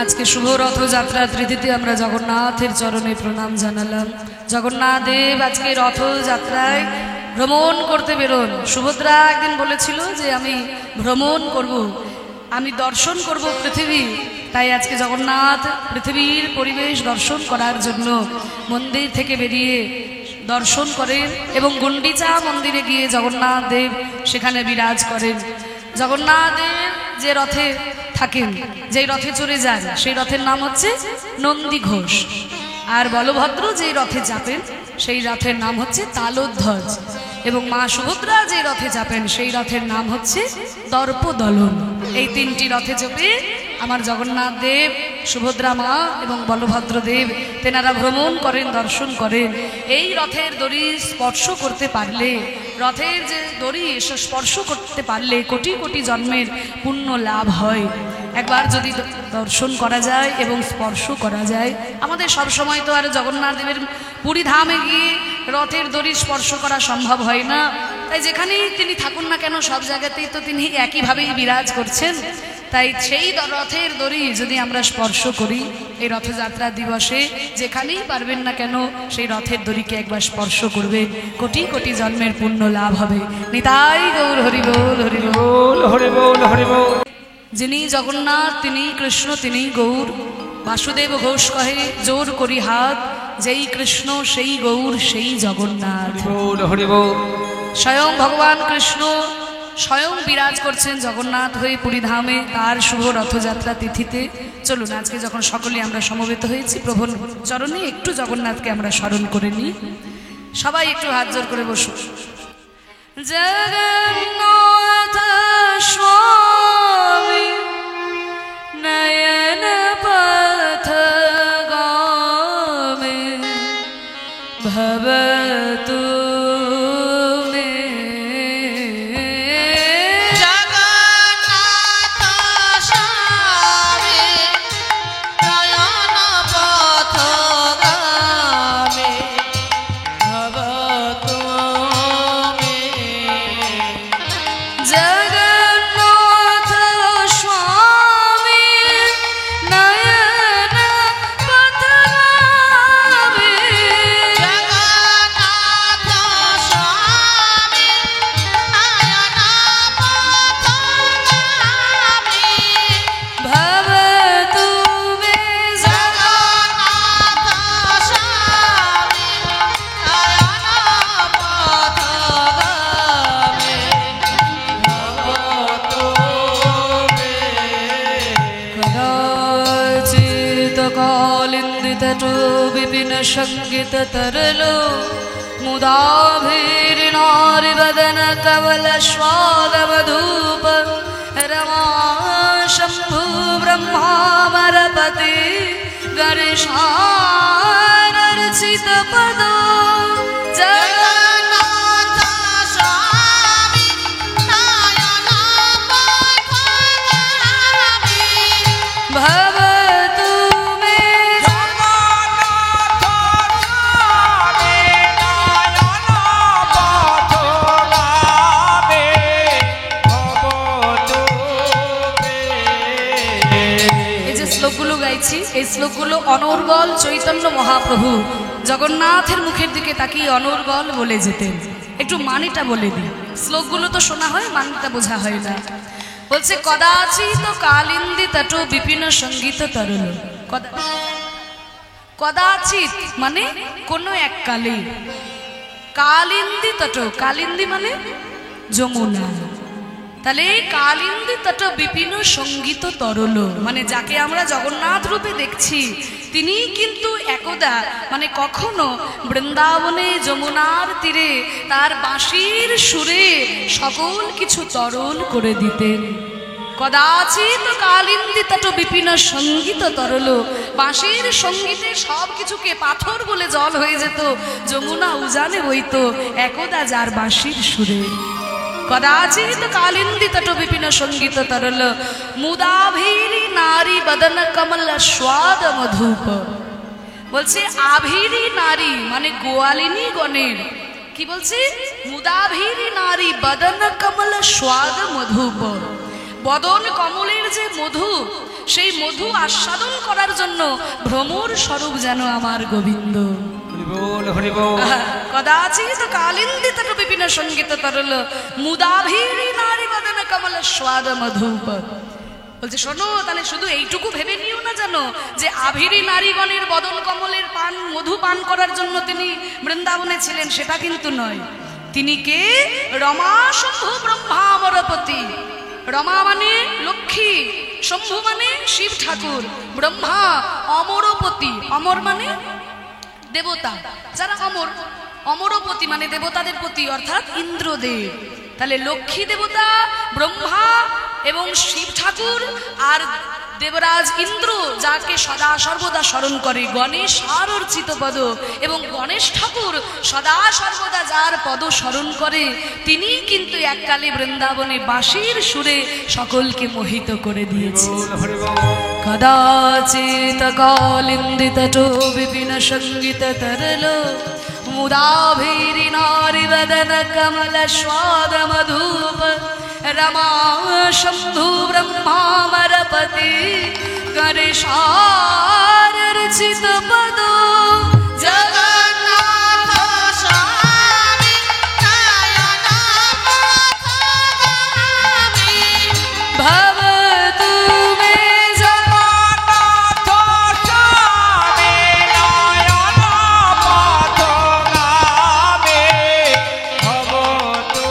আজকে শুভ রথযাত্রা তিথিতে আমরা জগন্নাথের চরণে প্রণাম জানালাম। জগন্নাথ দেব আজকে রথযাত্রায় ভ্রমণ করতে বেরোন। সুভদ্রা একদিন বলেছিল যে আমি ভ্রমণ করব, আমি দর্শন করব পৃথিবী। তাই আজকে জগন্নাথ পৃথিবীর পরিবেশ দর্শন করার জন্য মন্দির থেকে বেরিয়ে দর্শন করেন এবং গুন্ডিচা মন্দিরে গিয়ে জগন্নাথ দেব সেখানে বিরাজ করেন। জগন্নাথ দেব যে রথে থাকেন, যেই রথে চড়ে যান, সেই রথের নাম হচ্ছে নন্দী ঘোষ। আর বলভদ্র যেই রথে চাপেন সেই রথের নাম হচ্ছে তালোধ্বজ। এবং মা সুভদ্রা যে রথে চাপেন সেই রথের নাম হচ্ছে দর্পদলন। এই তিনটি রথে চেপে আমার জগন্নাথ দেব, সুভদ্রা মা এবং বলভদ্র দেব তেনারা ভ্রমণ করেন, দর্শন করেন। এই রথের দড়ি স্পর্শ করতে পারলে, রথের যে দড়ি স্পর্শ করতে পারলে কোটি কোটি জন্মের পুণ্য লাভ হয়। একবার যদি দর্শন করা যায় এবং স্পর্শ করা যায়, আমাদের সব সময় তো আর জগন্নাথ দেবের পুরী ধামে গিয়ে রথের দড়ি স্পর্শ করা সম্ভব হয় না। তাই যেখানেই তিনি থাকুন না কেন সব জায়গাতেই তো তিনি একইভাবেই বিরাজ করছেন। তাই সেই রথের দড়ি যদি আমরা স্পর্শ করি এই রথযাত্রা দিবসে, যেখানেই পারবেন না কেন সেই রথের দড়িকে একবার স্পর্শ করবেন, কোটি কোটি জন্মের পুণ্য লাভ হবে। নিতাই গৌর হরি বল, হরি বল, হরি বল, হরি বল। যিনি জগন্নাথ তিনি কৃষ্ণ, তিনি গৌর। বাসুদেব ঘোষ কহে জোর করি হাত, যেই কৃষ্ণ সেই গৌর সেই জগন্নাথ। হরি বল। স্বয়ং ভগবান কৃষ্ণ স্বয়ং বিরাজ করছেন জগন্নাথ হয়ে পুরী ধামে তার শুভ রথযাত্রা তিথিতে। চলুন আজকে যখন সকলে আমরা সমবেত হয়েছি প্রভুর চরণে একটু জগন্নাথকে আমরা স্মরণ করে নিই। সবাই একটু হাত জোর করে বসুন। জগন্নাথ স্বামী নয়ন পথগামী ভবতু संगीत तरलो मुदाभिर्नारि वदन कमल स्वाद मधुप रमा शंभु ब्रह्मामरपति गणेशार्चित पदो जगन्नाथ स्वामी नयन पथगामी भवतु এই শ্লোকগুলো অনর্গল চৈতন্য মহাপ্রভু জগন্নাথের মুখের দিকে তাকিয়ে অনর্গল বলে যেতেন। একটু মানেটা বলে দিই, শ্লোকগুলো তো শোনা হয়, মানেটা বোঝা হয় না। বলছে কদাচিৎ কালিন্দী তট বিপিন সঙ্গীত তরল। কদাচিৎ মানে কোনো এক কালে, কালিন্দী তট, কালিন্দী মানে যমুনা। তাহলে কালিন্দী তট বিপিন সঙ্গীত তরল মানে যাকে আমরা জগন্নাথ রূপে দেখছি তিনি কিন্তু একদা মানে কখনো বৃন্দাবনে যমুনার তীরে তার বাঁশির সুরে সকল কিছু তরল করে দিতেন। কদাচিৎ কালিন্দী তট বিপিন সঙ্গীত তরল, বাঁশির সঙ্গীতে সব কিছুকে পাথর বলে জল হয়ে যেত, যমুনা উজানে বইত একদা যার বাঁশির সুরে। कदाचित कालिंदी तटो विपिन संगीत तरल मुदाभिरी नारी बदन कमल स्वाद मधुप। बोलছে আভিরি নারী মানে গোয়ালিনী গণের কি বলছে মুদাভিরি নারী বদন কমল স্বাদ মধুপ। বদন কমলের যে মধু সেই মধু আস্বাদন করার জন্য ভ্রমর স্বরূপ যেন আমার গোবিন্দ। কদাচিৎ কালিন্দিত বিপিন সঙ্গীত তরল মুদাভীরি নারী বদন কমল স্বাদ মধুপ। বলছে শোনো, তাহলে শুধু এইটুকু ভেবে নিও না জানো যে আভিরি নারীগণের বদন কমলের পান মধু পান করার জন্য তিনি বৃন্দাবনে ছিলেন, সেটা কিন্তু নয়। তিনি কে? রমা শম্ভু ব্রহ্মা অমরপতি। রমা মানে লক্ষ্মী, শম্ভু মানে শিব ঠাকুর, ব্রহ্মা অমরপতি। অমর মানে দেবতা, যারা অমর। অমরপতি মানে দেবতাদের পতি, অর্থাৎ ইন্দ্রদেব। তাহলে লক্ষ্মী দেবতা, ব্রহ্মা এবং শিব ঠাকুর আর দেবরাজ ইন্দ্র, যাকে সদা সর্বদা স্মরণ করে, গণেশ আর অর্চিত পদ। এবং গণেশ ঠাকুর সদা সর্বদা যার পদ স্মরণ করে, তিনি কিন্তু এককালে বৃন্দাবনে বাঁশির সুরে সকলকে মোহিত করে দিয়েছে। কদাচিৎ কালিন্দিত বিপিন সঙ্গীত তরল মুদাভীরি নারী বদন কমল স্বাদ মধুপ। रमा शंभु ब्रह्मामरपति गणेशार रचित पदो जगन्नाथ स्वामी नयन पथगामी भवतु मे जगन्नाथ स्वामी नयन पथगामी भवतु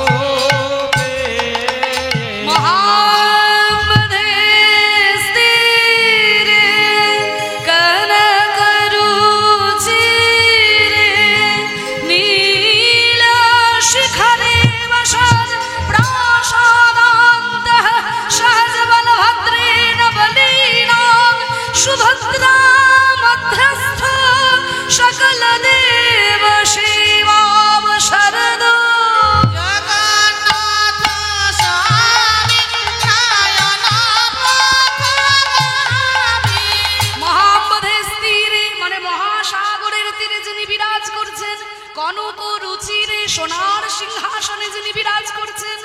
সোনার সিংহাসনে যিনি বিরাজ করছেন,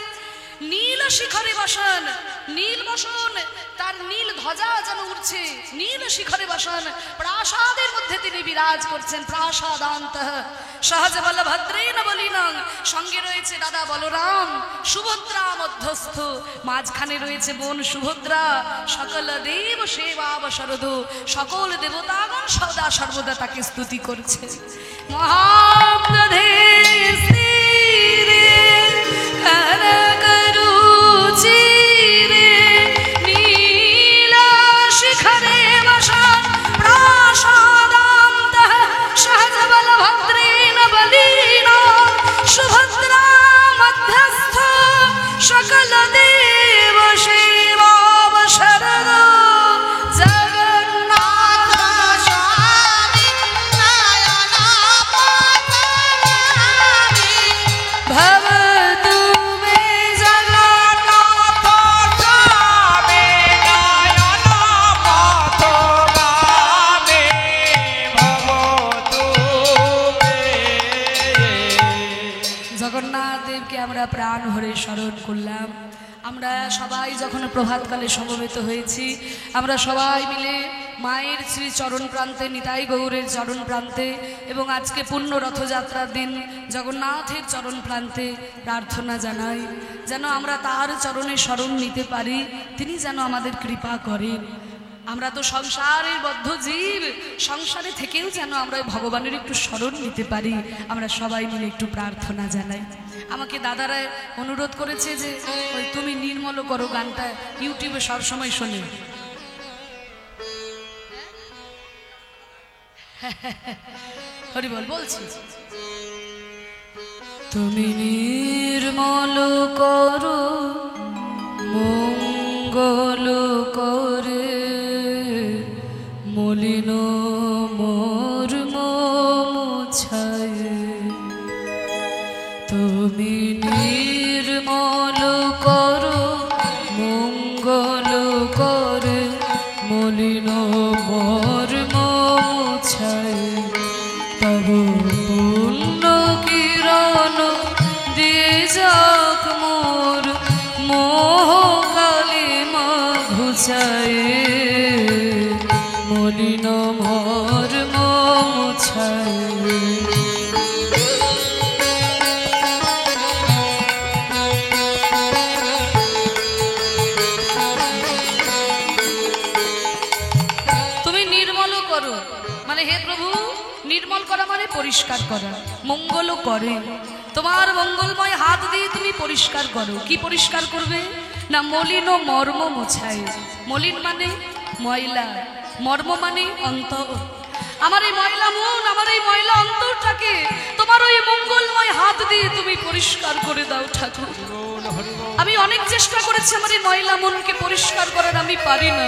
নীল শিখরে বসন। নীল বসন, তার নীল ধ্বজা যেন উঠছে, নীল শিখরে বসন। প্রাসাদের মধ্যে তিনি বিরাজ করছেন। প্রাসাদান্ত সহজ বলভদ্রেন বলিনং। সঙ্গে রয়েছে দাদা বলরাম, সুভদ্রা মধ্যস্থ, মাঝখানে রয়েছে বোন সুভদ্রা। সকল দেব সেবাবশরদ, সকল দেবতাগণ সদা সর্বদা তাকে স্তুতি করছে। মহাপ্রধে সুভদ্রা মধ্যস্থ সকল দেব সেবাবশরদ জগন্নাথ স্বামী নয়ন পথগামী ভবতু মে জগন্নাথ স্বামী নয়ন পথগামী ভবতু মে। জগন্নাথ দেবকে আমরা প্রাণ ভরে স্মরণ করলাম। আমরা সবাই যখন প্রভাতকালে সমবেত হয়েছি, আমরা সবাই মিলে মায়ের শ্রী চরণ প্রান্তে, নিতাই গৌরের চরণ প্রান্তে এবং আজকে পূর্ণ রথযাত্রার দিন জগন্নাথের চরণ প্রান্তে প্রার্থনা জানাই যেন আমরা তার চরণে শরণ নিতে পারি, তিনি যেন আমাদের কৃপা করেন। আমরা তো সংসারের বদ্ধ জীব, সংসারে থেকেও যেন আমরা ভগবানের একটু স্মরণ নিতে পারি। আমরা সবাই মিলে একটু প্রার্থনা জানাই। আমাকে দাদারা অনুরোধ করেছে যে ওই তুমি নির্মল করো গানটা ইউটিউবে সবসময় শোনে। হরি বল বলছি। তুমি নির্মল করো মঙ্গল করে মলিন মোর মুছায়। তুমি নির্মল করো মঙ্গল করে মলিন মোর মুছায়। তব পুণ্য কিরণ দিয়ে যাক মোর মোহ কালিমা ঘুচায়। মলিন মর্ম মুছায়। তুমি নির্মল করো, মানে হে প্রভু নির্মল করা মানে পরিষ্কার করা, মঙ্গল করে। তোমার মঙ্গলময় হাত দিয়ে তুমি পরিষ্কার করো। কি পরিষ্কার করবে না? মলিন মর্ম মোছায়। মলিন মানে ময়লা, মর্ম মানে অন্তর। আমার এই ময়লা মন, আমার এই ময়লা অন্তরটাকে তোমার ওই মঙ্গলময় হাত দিয়ে তুমি পরিষ্কার করে দাও ঠাকুর। আমি অনেক চেষ্টা করেছি আমার এই ময়লা মনকে পরিষ্কার করার, আমি পারি না।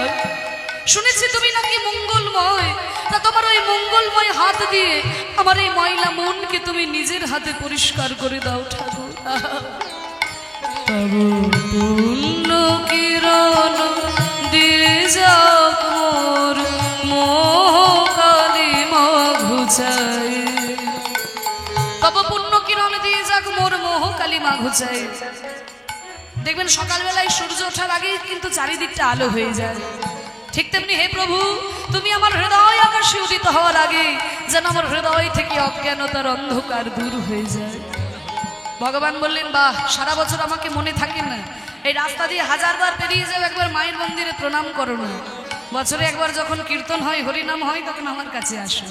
শুনেছি তুমি নাকি মঙ্গলময়, তা তোমার ওই মঙ্গলময় হাত দিয়ে আমার এই ময়লা মনকে তুমি নিজের হাতে পরিষ্কার করে দাও ঠাকুর। তব পুণ্য কিরণ দিয়ে যাক মোর মোহ কালিমা ঘুচায়। তব পুণ্য কিরণ দিয়ে যাক মোর মোহ কালিমা ঘুচায়। দেখবেন সকালবেলায় সূর্য ওঠার আগেই কিন্তু চারিদিকটা আলো হয়ে যায়। ঠিক তেমনি হে প্রভু তুমি আমার হৃদয় আকাশে উদিত হওয়ার আগে যেন আমার হৃদয় থেকে অজ্ঞানতার অন্ধকার দূর হয়ে যায়। ভগবান বললেন বাহ, সারা বছর আমাকে মনে থাকে না, এই রাস্তা দিয়ে হাজারবার পেরিয়ে যাও, একবার মায়ের মন্দিরে প্রণাম করো না। বছরে একবার যখন কীর্তন হয়, হরিনাম হয়, তখন আমার কাছে আসো।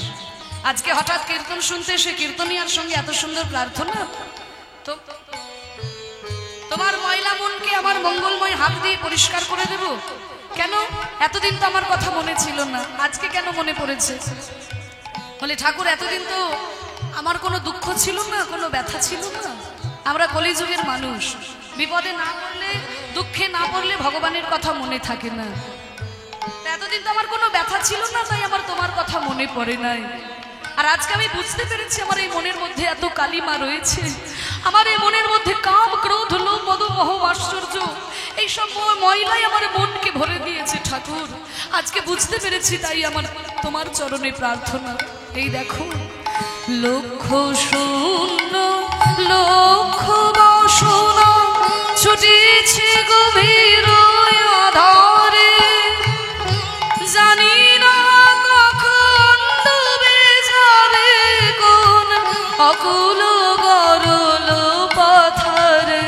আজকে হঠাৎ কীর্তন শুনতে এসে কীর্তনিয়ার সঙ্গে এত সুন্দর প্রার্থনা। তো তোমার ময়লা মনকে আমার মঙ্গলময় হাত দিয়ে পরিষ্কার করে দেব কেন? এতদিন তো আমার কথা মনে ছিল না, আজকে কেন মনে পড়েছে? বলে ঠাকুর এতদিন তো আমার কোনো দুঃখ ছিল না, কোনো ব্যথা ছিল না। আমরা কলিযুগের মানুষ, বিপদে না পড়লে, দুঃখে না পড়লে ভগবানের কথা মনে থাকে না। এতদিন তো আমার কোনো ব্যথা ছিল না, তাই আমার তোমার কথা মনে পড়ে নাই। আর আজকে আমি বুঝতে পেরেছি আমার এই মনের মধ্যে এত কালিমা রয়েছে, আমার এই মনের মধ্যে কাম ক্রোধ লোভ মদ মোহ আশ্চর্য এইসব ময়লাই আমার মনকে ভরে দিয়েছে ঠাকুর। আজকে বুঝতে পেরেছি, তাই আমার তোমার চরণে প্রার্থনা। এই দেখো লক্ষ শূন্য লক্ষ বাসনা ছুটেছে গভীর আধারে, জানি না কখন ডুবে যাবে কোন অকুল গরল পাথরে।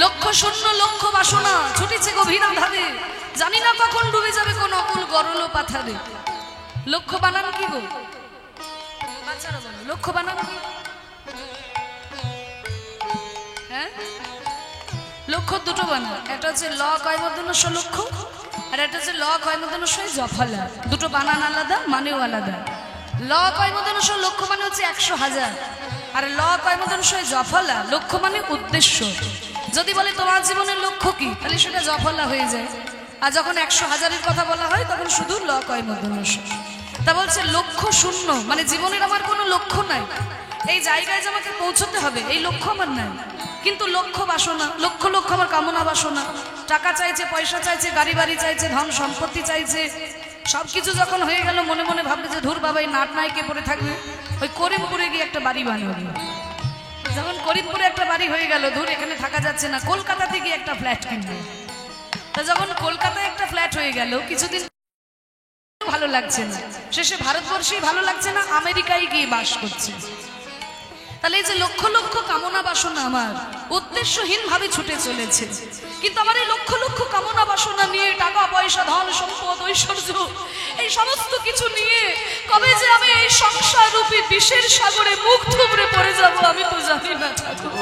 লক্ষ শূন্য লক্ষ বাসনা ছুটেছে গভীর আধারে, জানি না কখন ডুবে যাবে কোন অকুল গরল পাথরে। লক্ষ্য বানান কি গো বাচ্চারা বলো, লক্ষ্য বানান কি? হ্যাঁ, লক্ষ্য দুটো বানান, একটা হচ্ছে ল কয়মূর্ধন্য লক্ষ্য, আর একটা হচ্ছে ল কয়মূর্ধন্য জফলা। দুটো বানান আলাদা, মানেও আলাদা। ল কয়মূর্ধন্য লক্ষ্য মানে হচ্ছে 100,000, আর ল কয়মূর্ধন্য জফলা লক্ষ্য মানে উদ্দেশ্য। যদি বলে তোমার জীবনের লক্ষ্য কি, তাহলে সেটা জফলা হয়ে যায়। আর যখন 100,000-এর কথা বলা হয় তখন শুধু ল কয়মূর্ধন্য। তা বলছে লক্ষ্য শূন্য, মানে জীবনের আমার কোনো লক্ষ্য নাই, এই জায়গায় যে আমাকে পৌঁছতে হবে এই লক্ষ্য আমার নাই। কিন্তু লক্ষ্য বাসনা, লক্ষ লক্ষ আমার কামনা বাসনা, টাকা চাইছে, পয়সা চাইছে, গাড়ি বাড়ি চাইছে, ধন সম্পত্তি চাইছে। সবকিছু যখন হয়ে গেল মনে মনে ভাবলে যে ধুর বাবা এই নাট নায়কে পড়ে থাকবে, ওই করিমপুরে গিয়ে একটা বাড়ি বানাবে। যখন করিমপুরে একটা বাড়ি হয়ে গেল, ধুর এখানে থাকা যাচ্ছে না, কলকাতাতে গিয়ে একটা ফ্ল্যাট কিনবে। তা যখন কলকাতায় একটা ফ্ল্যাট হয়ে গেল, কিছুদিন ভালো লাগছে না, শেষে ভারতবর্ষেই ভালো লাগছে না, আমেরিকায় গিয়ে বাস করছে। তাহলে এই যে লক্ষ লক্ষ কামনা বাসনা আমার উদ্দেশ্যহীন ভাবে ছুটে চলেছে। কিন্তু আমার এই লক্ষ লক্ষ কামনা বাসনা নিয়ে, টাকা পয়সা ধন সম্পদ ঐশ্বর্য এই সমস্ত কিছু নিয়ে কবে যে আমি এই সংসার রূপী বিষের সাগরে মুখ থুবড়ে পড়ে যাব আমি তো জানি না ঠাকুর।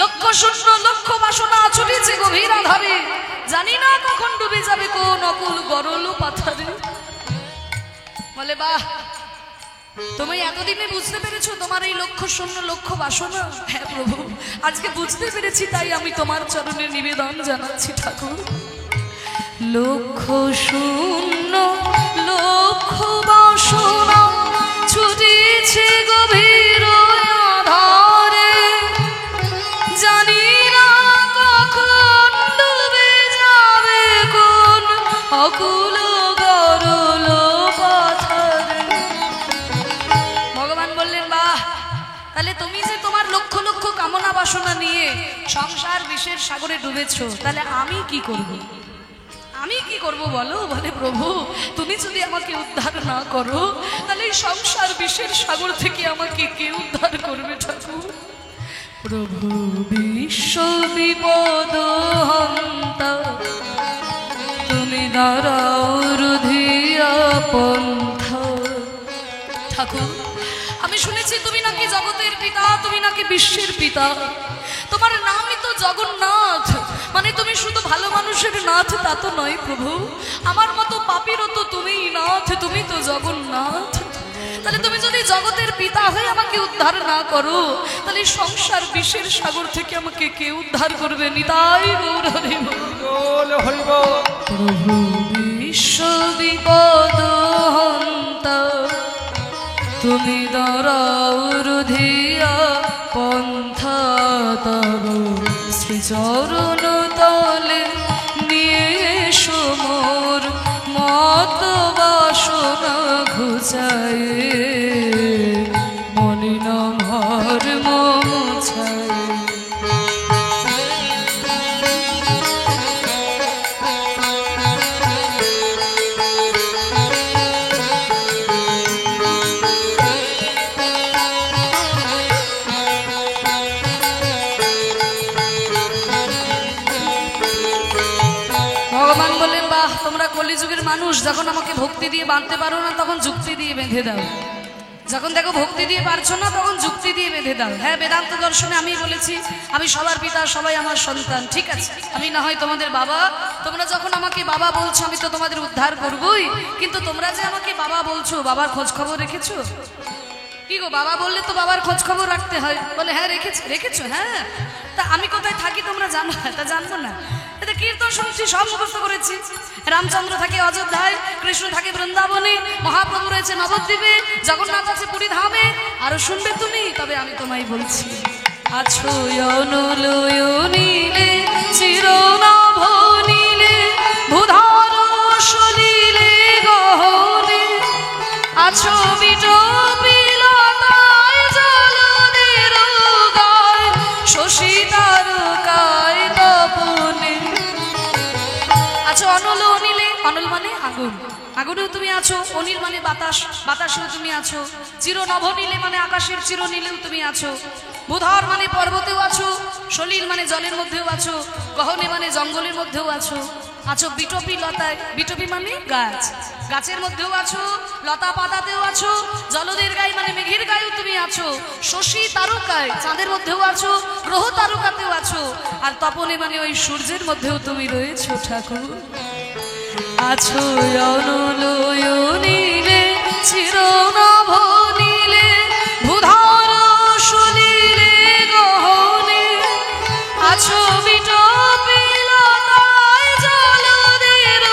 লক্ষ শূন্য লক্ষ বাসনা ছুটেছে গভীর আধারে, জানি না কখন ডুবে যাবে কোন অকুল গরল পাথরে। বলে বাহ, তুমি এতদিনে বুঝতে পেরেছো তোমার এই লক্ষ্য শূন্য লক্ষ্য বাসনা? হ্যাঁ প্রভু, আজকে বুঝতে পেরেছি, তাই আমি তোমার চরণে নিবেদন জানাচ্ছি ঠাকুর। লক্ষ্য শূন্য লক্ষ্য বাসনা ছুটেছে গভীর আধারে, জানি না কখন ডুবে যাবে কোন অকুল গরল পাথরে। ভগবান বললেন বাহ, তাহলে তুমি যে তোমার লক্ষ লক্ষ কামনা বাসনা নিয়ে সংসার বিষের সাগরে ডুবেছো, তাহলে আমি কি করব? আমি কি করব বলো? বলে প্রভু তুমি যদি আমাকে উদ্ধার না করো তাহলে এই সংসার বিষের সাগর থেকে আমাকে কে উদ্ধার করবে ঠাকুর? প্রভু বিশ্ব বিপদ হন্তা তুমি দাঁড়াও রুধিয়া পন্থা। ঠাকুর আমি শুনেছি তুমি নাকি জগতের পিতা, তুমি নাকি বিশ্বের পিতা, তোমার নামই তো জগন্নাথ, মানে তুমি শুধু ভালো মানুষের নাথ তা তো নয় প্রভু, আমার মতো পাপীরও তো তুমিই নাথ, তুমি তো জগন্নাথ। তাহলে তুমি যদি জগতের পিতা হয়ে আমাকে উদ্ধার না করো তাহলে সংসার বিষের সাগর থেকে আমাকে কে উদ্ধার করবে? নিতাই গৌর হরি বল। প্রভু বিশ্ব বিপদ হন্তা তুমি দাঁড়াও রুধিয়া পন্থা, তব শ্রীচরণ তলে নিয়ে এসো মোর মত বাসনা ঘুচায়, মলিন ভর মোছায়। ভগবান বললেন বাহ, তোমরা কলিযুগের মানুষ, যখন আমাকে ভক্তি দিয়ে বাঁধতে পারো না তখন যুক্তি দিয়ে বেঁধে দাও, যখন দেখো ভক্তি দিয়ে পারছো না তখন যুক্তি দিয়ে বেঁধে দাও। হ্যাঁ, বেদান্ত দর্শনে আমি বলেছি আমি সবার পিতা, সবাই আমার সন্তান, ঠিক আছে, আমি না হয় তোমাদের বাবা, তোমরা যখন আমাকে বাবা বলছো আমি তো তোমাদের উদ্ধার করবই, কিন্তু তোমরা যে আমাকে বাবা বলছো, বাবার খোঁজ খবর রেখেছো? কি গো, বাবা বললে তো বাবার খোঁজ খবর রাখতে হয়। বলে হ্যাঁ রেখেছো। হ্যাঁ, তা আমি কোথায় থাকি তোমরা জানো? তা জানবো না? এটা কীর্তন শুনছি, সব মুখস্থ করেছি। রামচন্দ্র থাকে অযোধ্যায়, কৃষ্ণ থাকে বৃন্দাবনে, মহাপ্রভু রয়েছে নবদ্বীপে, জগন্নাথ আছে পুরী ধামে। আরো শুনবে তুমি? তবে আমি তোমায় বলছি, আছো নীলে চিরনভ নীলে ভূধর সলিলে গহনে, আছো বিটপিলতায় জলদের গায় শশী তারকায় তপনে, আছো অনল অনিলে, অনল মানে আগুন, আগুনেও তুমি আছো, অনিল মানে বাতাস, বাতাসেও তুমি আছো, চিরনভ নীলে মানে আকাশের চিরনীলেও তুমি আছো, ভূধর মানে পর্বতেও আছো, সলিল মানে জলের মধ্যেও আছো, গহনে মানে জঙ্গলের মধ্যেও আছো, আছো বিটপি লতায়, বিটপি মানে গাছ, গাছের মধ্যেও আছো, লতা পাতাতেও আছো, জলদের গায়ে মানে মেঘের গায়েও তুমি আছো, শশী তারকায় চাঁদের মধ্যেও আছো, গ্রহ তারকাতেও আছো, আর তপনে মানে ওই সূর্যের মধ্যেও তুমি রয়েছো ঠাকুর। আছো অনল নীলে চিরনভ নীলে ভূধর সলিলে গহনে, আছো বিটপিলতায় জলদের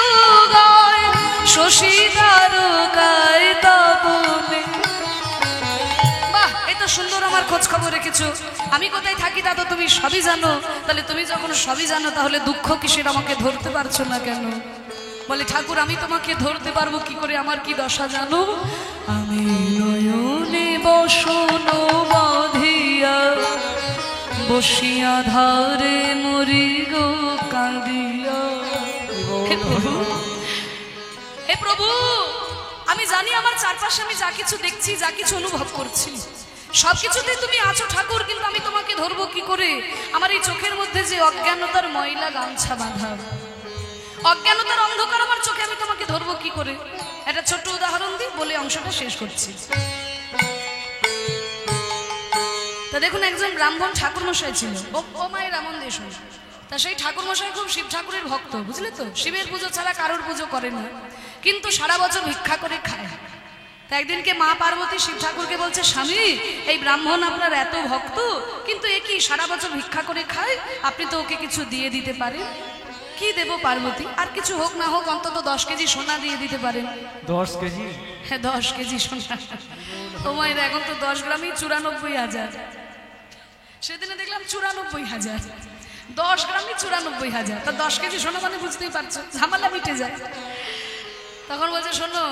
গায় শশী তারকায় তপনে। বাহ, এই তো সুন্দর আমার খোঁজ খবর রেখেছো। আমি কোথায় থাকি তা তো তুমি সবই জানো, তাহলে তুমি যখন সবই জানো তাহলে দুঃখ কিসের আমাকে ধরতে পারছো না কেন? বলে ঠাকুর আমি তোমাকে ধরতে পারবো কি করে, আমার কি দশা জানো? আমি নয়নে বসন বাঁধিয়া বসিয়া ধারে মরি গো কাঁদিয়া। হে প্রভু, আমি জানি আমার চারপাশে আমি যা কিছু দেখছি, যা কিছু অনুভব করছি, সবকিছুতেই তুমি আছো ঠাকুর, কিন্তু আমি তোমাকে ধরবো কি করে? আমার এই চোখের মধ্যে যে অজ্ঞানতার ময়লা গামছা বাঁধা, অজ্ঞানতার অন্ধকার আমার চোখে, আমি তোমাকে ধরবো কি করে? একটা ছোট্ট উদাহরণ দিই, বলে অংশটা শেষ করছি। তা দেখুন, একজন ব্রাহ্মণ ঠাকুরমশাই ছিল, ও মায়ের এমন দেশ। তা সেই ঠাকুরমশাই খুব শিব ঠাকুরের ভক্ত, বুঝলে তো, শিবের পুজো ছাড়া কারোর পুজো করে না, কিন্তু সারা বছর ভিক্ষা করে খায়। তা একদিনকে মা পার্বতী শিব ঠাকুরকে বলছে, স্বামী এই ব্রাহ্মণ আপনার এত ভক্ত, কিন্তু এ কি সারা বছর ভিক্ষা করে খায়, আপনি তো ওকে কিছু দিয়ে দিতে পারেন। কি দেব পার্বতী? আর কিছু হোক না হোক অন্তত 10 কেজি সোনা দিয়ে দিতে পারেন। 10 কেজি? হ্যাঁ, 10 কেজি সোনা। ও মায়ের এখন তো 10 গ্রামই 94,000। সেদিনে দেখলাম 94,000, 10 গ্রামই 94,000। তা 10 কেজি সোনা মানে বুঝতেই পারছো, ঝামেলা মিটে যায়। তখন বলছে, শোনো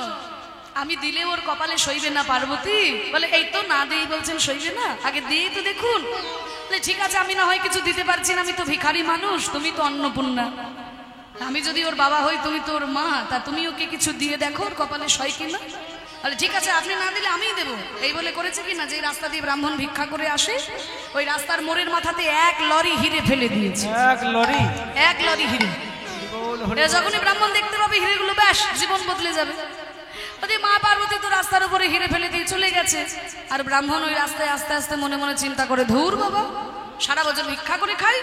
আমি দিলে ওর কপালে সইবে না পার্বতী। বলে এই তো না দেই বলছেন সইবে না, আগে দিয়েই তো দেখুন। ঠিক আছে, আমি না হয় কিছু দিতে পারছি না, আমি তো ভিখারি মানুষ, তুমি তো অন্নপূর্ণা। আমি যদি ওর বাবা হই, তুমি তো ওর মা, তা তুমি ওকে কিছু দিয়ে দেখো ওর কপালে সয় কিনা। বলে ঠিক আছে, আপনি না দিলে আমিই দেবো। এই বলে করেছে কি না, যে রাস্তা দিয়ে ব্রাহ্মণ ভিক্ষা করে আসে, ওই রাস্তার মোড়ের মাথাতে 1 লরি হিরে ফেলে দিয়েছে। 1 লরি হিরে। যখনই ব্রাহ্মণ দেখতে পাবে হিরেগুলো, ব্যাস জীবন বদলে যাবে। মা পার্বতী তো রাস্তার উপরে হিরে ফেলে দিয়ে চলে গেছে, আর ব্রাহ্মণ ওই রাস্তায় আস্তে আস্তে মনে মনে চিন্তা করে, ধুর বাবা, সারা বছর ভিক্ষা করে খাই,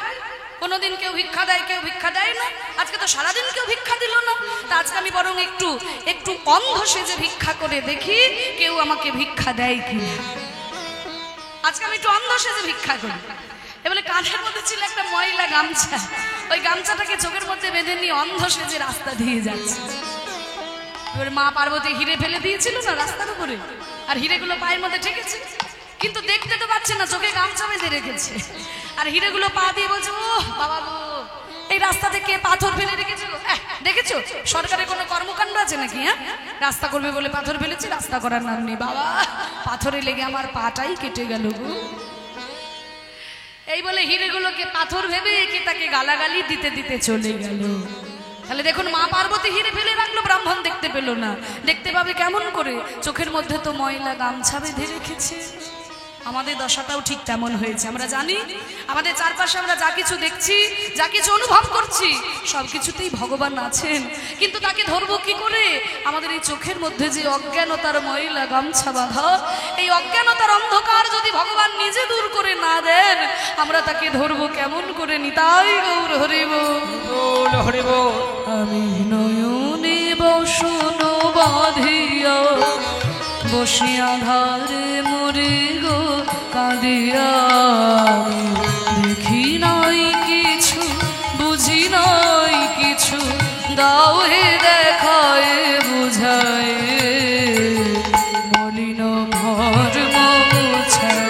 কোনোদিন কেউ ভিক্ষা দেয়, কেউ ভিক্ষা দেয় না, আজকে তো সারাদিন কেউ ভিক্ষা দিল না, তা আজকে আমি বরং একটু একটু অন্ধ সেজে ভিক্ষা করে দেখি কেউ আমাকে ভিক্ষা দেয় কিনা। আজকে আমি একটু অন্ধ সেজে ভিক্ষা করি। এবারে কাঁধের মধ্যে ছিল একটা ময়লা গামছা, ওই গামছাটাকে চোখের মধ্যে বেঁধে নিয়ে অন্ধ সেজে রাস্তা দিয়ে যাচ্ছে। এবার মা পার্বতী হিরে ফেলে দিয়েছিল না রাস্তার উপরে, আর হিরেগুলো পায়ের মধ্যে ঠেকেছে, কিন্তু দেখতে তো পাচ্ছে না, চোখে গামছা বেঁধে রেখেছে। আর হিরেগুলো পা দিয়ে বলছে, ও বাবা গো, এই রাস্তাতে কে পাথর ফেলে রেখেছে গো? দেখেছো সরকারের কোনো কর্মকাণ্ড আছে নাকি? হ্যাঁ, রাস্তা করবে বলে পাথর ফেলেছি, রাস্তা করার নাম নেই। বাবা, পাথরে লেগে আমার পাটাই কেটে গেল গো। এই বলে হিরেগুলোকে পাথর ভেবে একে তাকে গালাগালি দিতে দিতে চলে গেল। তাহলে দেখুন, মা পার্বতী হিরে ফেলে রাখলো, ব্রাহ্মণ দেখতে পেল না। দেখতে পাবে কেমন করে? চোখের মধ্যে তো ময়লা গামছা বেঁধে রেখেছে। আমাদের দশাটাও ঠিক তেমন হয়েছে। আমরা জানি আমাদের চারপাশে আমরা যা কিছু দেখছি, যা কিছু অনুভব করছি, সব কিছুতেই ভগবান আছেন, কিন্তু তাকে ধরবো কি করে? আমাদের এই চোখের মধ্যে যে অজ্ঞানতার ময়লা গামছা বাঁধা, এই অজ্ঞানতার অন্ধকার যদি ভগবান নিজে দূর করে না দেন, আমরা তাকে ধরবো কেমন করে? নিতাই গৌর হরি বল, হরি বল। আমি নয়নে বসন বাঁধিয়া বসিয়া ধারে মরে গো কাঁদিয়া, দেখি নাই কিছু, বুঝি নাই কিছু, দাও হে দেখায় বুঝায়, মলিন ভর মুছায়।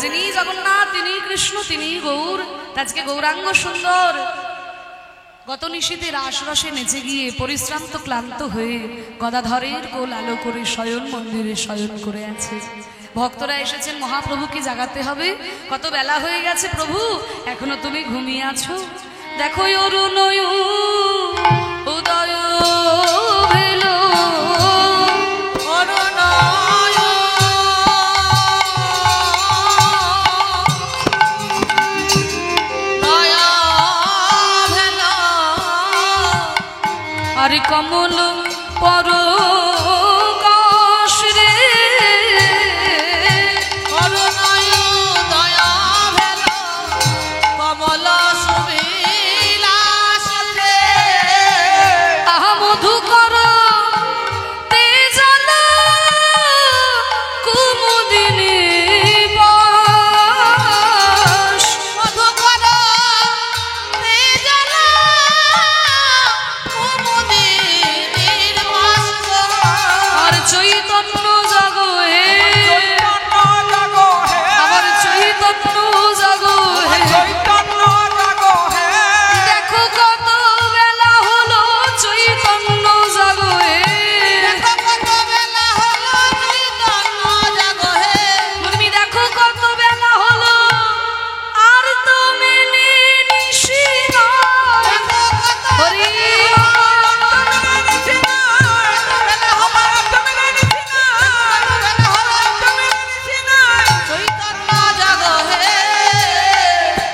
যিনি জগন্নাথ, তিনি কৃষ্ণ, তিনি গৌর, আজকে গৌরাঙ্গ সুন্দর গত নিশীতে রাসরসে নেচে গিয়ে পরিশ্রান্ত ক্লান্ত হয়ে গদাধরের কোল আলো করে শয়ন মন্দিরে শয়ন করে আছে। ভক্তরা এসেছেন মহাপ্রভুকে জাগাতে হবে। কত বেলা হয়ে গেছে প্রভু, এখনো তুমি ঘুমিয়ে আছো? দেখো অরুণ উদয় ভেল, আর কমল পরকাশ রে, করুণায় দয়া ভেল কমল সুবিলাস রে, আহা মধুকর তেজল কুমুদিনী বাস, মধুকর তেজল কুমুদিনীর বাস, আর চৈতন্য জাগো হে, আমার চৈতন্য জাগো হে, দেখো কত বেলা হলো, চৈতন্য জাগো হে, তুমি দেখো কত বেলা হলো, আর তো মেলে নিশি নয়। হরি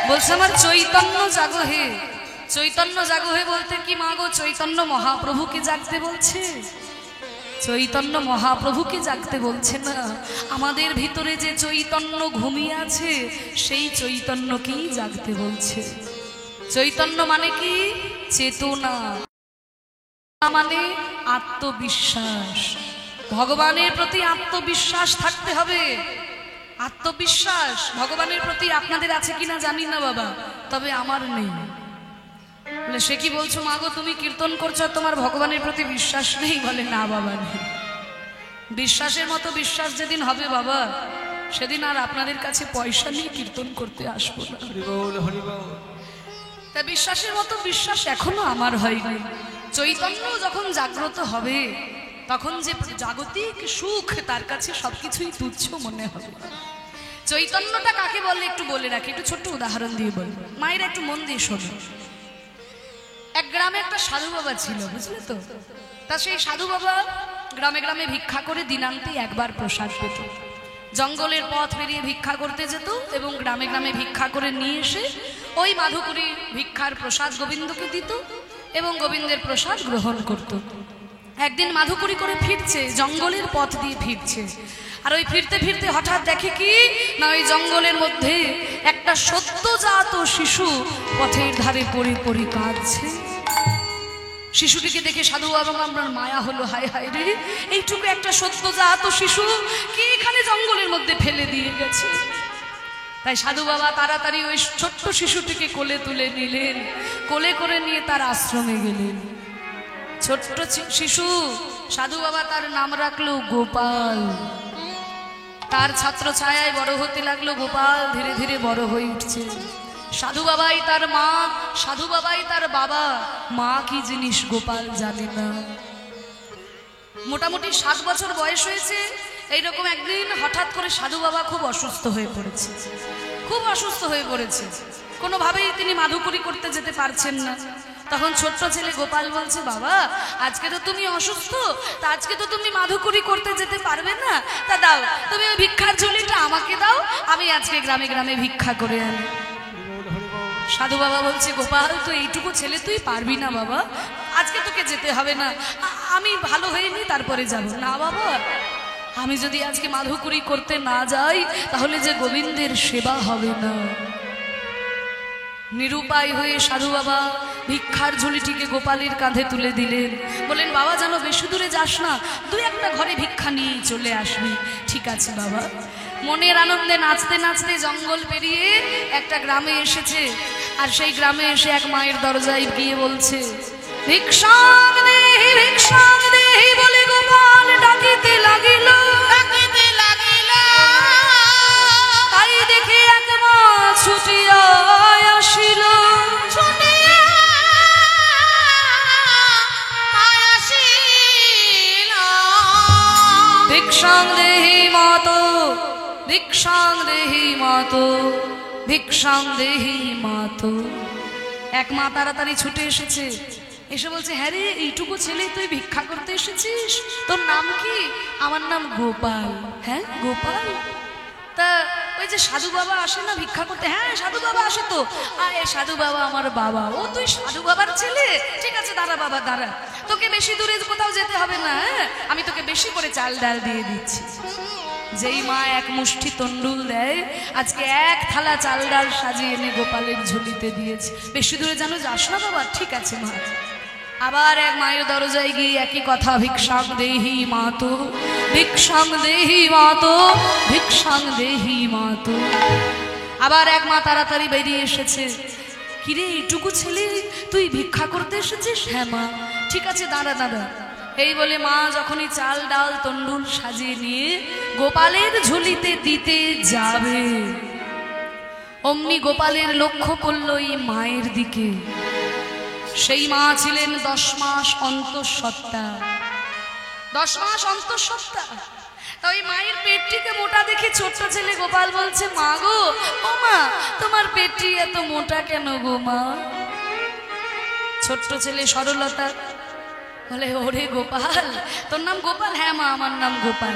বলছে, আমার চৈতন্য জাগো হে। চৈতন্য জাগো হে বলতে কি মা গো, চৈতন্য মহাপ্রভুকে জাগতে বলছে, চৈতন্য মহাপ্রভুকে জাগতে বলছে না। আমাদের ভিতরে যে চৈতন্য ঘুমিয়ে আছে, সেই চৈতন্যকেই জাগতে বলছে। চৈতন্য মানে কি? চেতনা, মানে আত্মবিশ্বাস। ভগবানের প্রতি আত্মবিশ্বাস থাকতে হবে। আত্মবিশ্বাস ভগবানের প্রতি আপনাদের আছে কিনা জানি না বাবা, তবে আমার নেই। বলে সে কি বলছো মা গো, তুমি কীর্তন করছো তোমার ভগবানের প্রতি বিশ্বাস নেই? বলে না বাবা নেই। বিশ্বাসের মতো বিশ্বাস যেদিন হবে বাবা, সেদিন আর আপনাদের কাছে পয়সা নিয়ে কীর্তন করতে আসবো না। তা বিশ্বাসের মতো বিশ্বাস এখনো আমার হয়নি। চৈতন্য যখন জাগ্রত হবে তখন যে জাগতিক সুখ তার কাছে সবকিছুই তুচ্ছ মনে হবে। চৈতন্যটা কাকে বলে একটু বলে রাখি, একটু ছোট্ট উদাহরণ দিয়ে বল, মায়েরা একটু মন দিয়ে শোনো। এক গ্রামে একটা সাধু বাবা ছিল, বুঝলে তো? তা সেই সাধু বাবা গ্রামে গ্রামে ভিক্ষা করে দিনান্তে একবার প্রসাদ পেত। জঙ্গলের পথ বেরিয়ে ভিক্ষা করতে যেত এবং গ্রামে গ্রামে ভিক্ষা করে নিয়ে এসে ওই মাধুকরী ভিক্ষার প্রসাদ গোবিন্দকে দিত এবং গোবিন্দের প্রসাদ গ্রহণ করত। একদিন মাধুকরী করে ফিরছে, জঙ্গলের পথ দিয়ে ফিরছে, আর ওই ফিরতে ফিরতে হঠাৎ দেখে কি না, ওই জঙ্গলের মধ্যে একটা সদ্যজাত শিশু পথের ধারে পড়ে পড়ে কাঁদছে। শিশুটিকে দেখে সাধু বাবা আমার মায়া হলো, হায় হায় রে, এইটুকু একটা সদ্যজাত শিশু কি এখানে জঙ্গলের মধ্যে ফেলে দিয়ে গেছে। তাই সাধু বাবা তাড়াতাড়ি ওই ছোট্ট শিশুটিকে কোলে তুলে নিলেন, কোলে করে নিয়ে তার আশ্রমে গেলেন। ছোট্ট শিশু, সাধু বাবা তার নাম রাখলো গোপাল। তার ছাত্র ছায়ায় বড় হতে লাগলো গোপাল, ধীরে ধীরে বড় হয়ে উঠছে। সাধু বাবাই তার মা, সাধু বাবাই তার বাবা। মা কি জিনিস গোপাল জানে না। মোটামুটি 7 বছর বয়স হয়েছে। এইরকম একদিন হঠাৎ করে সাধু বাবা খুব অসুস্থ হয়ে পড়েছে, খুব অসুস্থ হয়ে পড়েছে। কোনোভাবেই তিনি মাধুকরী করতে যেতে পারছেন না। তখন ছোট্ট ছেলে গোপাল বলছে, বাবা আজকে তো তুমি অসুস্থ, তা আজকে তো তুমি মাধুকরী করতে যেতে পারবে না, তা দাও তুমি ওই ভিক্ষার ঝুলিটা আমাকে দাও, আমি আজকে গ্রামে গ্রামে ভিক্ষা করে আনি। সাধু বাবা বলছে, গোপাল তো এইটুকু ছেলে, তুই পারবি না বাবা, আজকে তোকে যেতে হবে না, আমি ভালো হয়ে নি তারপরে যাব। না বাবা, আমি যদি আজকে মাধুকরী করতে না যাই তাহলে যে গোবিন্দের সেবা হবে না। নিরুপায় হয়ে সাধু বাবা ভিক্ষার ঝুলিটিকে গোপালের কাঁধে তুলে দিলেন। বলেন, বাবা জানো বেশি দূরে যাস না, 2-1টা ঘরে ভিক্ষা নিয়ে চলে আসবি। ঠিক আছে বাবা। মনের আনন্দে নাচতে নাচতে জঙ্গল পেরিয়ে একটা গ্রামে এসেছে। আর সেই গ্রামে এসে এক মায়ের দরজায় গিয়ে বলছে, ভিক্ষাং দেহি ভিক্ষাং দেহি বলে গোপাল ডাকিতে লাগিল। তাই দেখে এক মা ছুটিয়া আসিল। ভিক্ষাং দেহি মাতো, ভিক্ষাং দেহি মাতো, ভিক্ষাং দেহি মাতো। এক মা তাড়াতাড়ি ছুটে এসেছে, এসে বলছে, হ্যাঁ রে, এইটুকু ছেলে তুই ভিক্ষা করতে এসেছিস? তোর নাম কি? আমার নাম গোপাল। হ্যাঁ গোপাল, তা ওই যে সাধু বাবা আসে না ভিক্ষা করতে? হ্যাঁ সাধু বাবা আসে তো। আরে সাধু বাবা আমার বাবা। ও তুই সাধু বাবার ছেলে? ঠিক আছে দাঁড়া বাবা দাঁড়া, তোকে বেশি দূরে কোথাও যেতে হবে না, আমি তোকে বেশি করে চাল ডাল দিয়ে দিচ্ছি। যেই মা এক মুষ্টি তন্ডুল দেয়, আজকে 1 থালা চাল ডাল সাজিয়ে এনে গোপালের ঝুলিতে দিয়েছে। বেশি দূরে যেন যাস না বাবা। ঠিক আছে মা। আবার এক মায়ের দরজায় গিয়ে একই কথা, ভিক্ষাং দেহি মাতো, ভিক্ষাং দেহি মাতো, ভিক্ষাং দেহি মাতো। আবার এক মা তাড়াতাড়ি বেরিয়ে এসেছে, কিরে এইটুকু ছেলে তুই ভিক্ষা করতে এসেছিস? হ্যাঁ মা। ঠিক আছে দাঁড়া দাঁড়া। এই বলে মা যখনই চাল ডাল তন্ডুল সাজিয়ে নিয়ে গোপালের ঝুলিতে দিতে যাবে, অমনি গোপালের লক্ষ্য করল এই মায়ের দিকে। সেই মা ছিলেন 10 মাস অন্তঃসত্ত্বা। 10 মাস অন্তঃসত্ত্বা। ওই মায়ের পেটটিকে মোটা দেখে ছোট্ট ছেলে গোপাল বলছে, মা গো, ও মা তোমার পেটটি এত মোটা কেন গো মা? ছোট্ট ছেলে সরলতা বলে, ওরে গোপাল, তোর নাম গোপাল? হ্যাঁ মা আমার নাম গোপাল।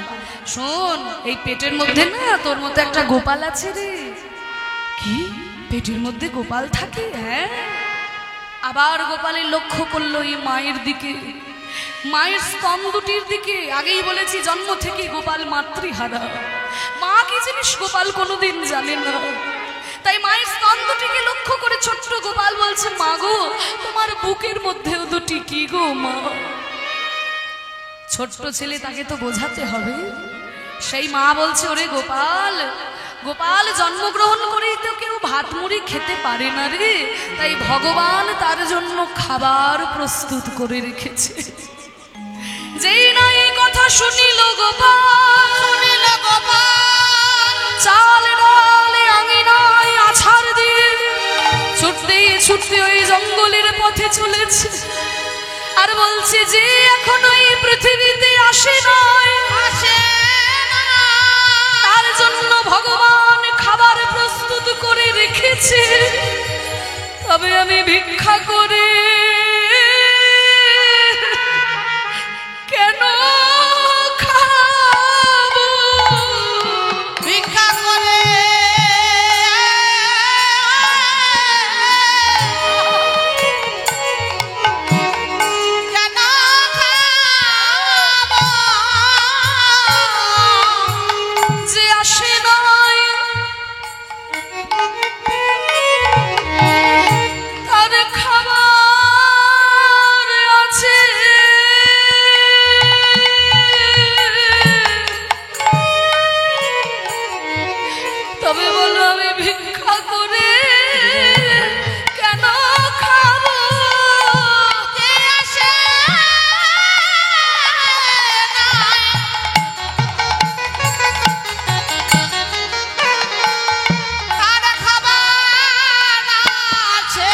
শোন, এই পেটের মধ্যে না তোর মতো একটা গোপাল আছে রে। কি পেটের মধ্যে গোপাল থাকে? হ্যাঁ। আবার গোপালের লক্ষ্য করলো এই মায়ের দিকে, মায়ের স্তন দুটির দিকে। আগেই বলেছি জন্ম থেকে গোপাল মাতৃহারা। মা কি জিনিস গোপাল কোনোদিন জানে না। তাই মায়ের স্তন দুটিকে লক্ষ্য করে ছোট্ট গোপাল বলছে, মা গো তোমার বুকের মধ্যেও দুটি কি গো মা? ছোট্ট ছেলে, তাকে তো বোঝাতে হবে। সেই মা বলছে, ওরে গোপাল, গোপাল জন্মগ্রহণ করেই তো কেউ ভাত মুড়ি খেতে পারে না রে, তাই ভগবান তার জন্য খাবার প্রস্তুত করে রেখেছে। যেই না এই কথা শুনিল গোপাল, চাল ডালে আঙিনায় আছাড় দিয়ে ছুটতে ছুটতে ওই জঙ্গলের পথে চলেছে। আর বলছে যে এখন ওই পৃথিবীতে আসে নয়, তার জন্য ভগবান খাবার প্রস্তুত করে রেখেছে। তবে আমি ভিক্ষা করে কেন খাবো? ভিক্ষা করে কেন খাবো? যে আসে নয় তার খাবার আছে। তবে বলো আমি ভিক্ষা করে কেন খাবো? কে আসে তার খাবার আছে।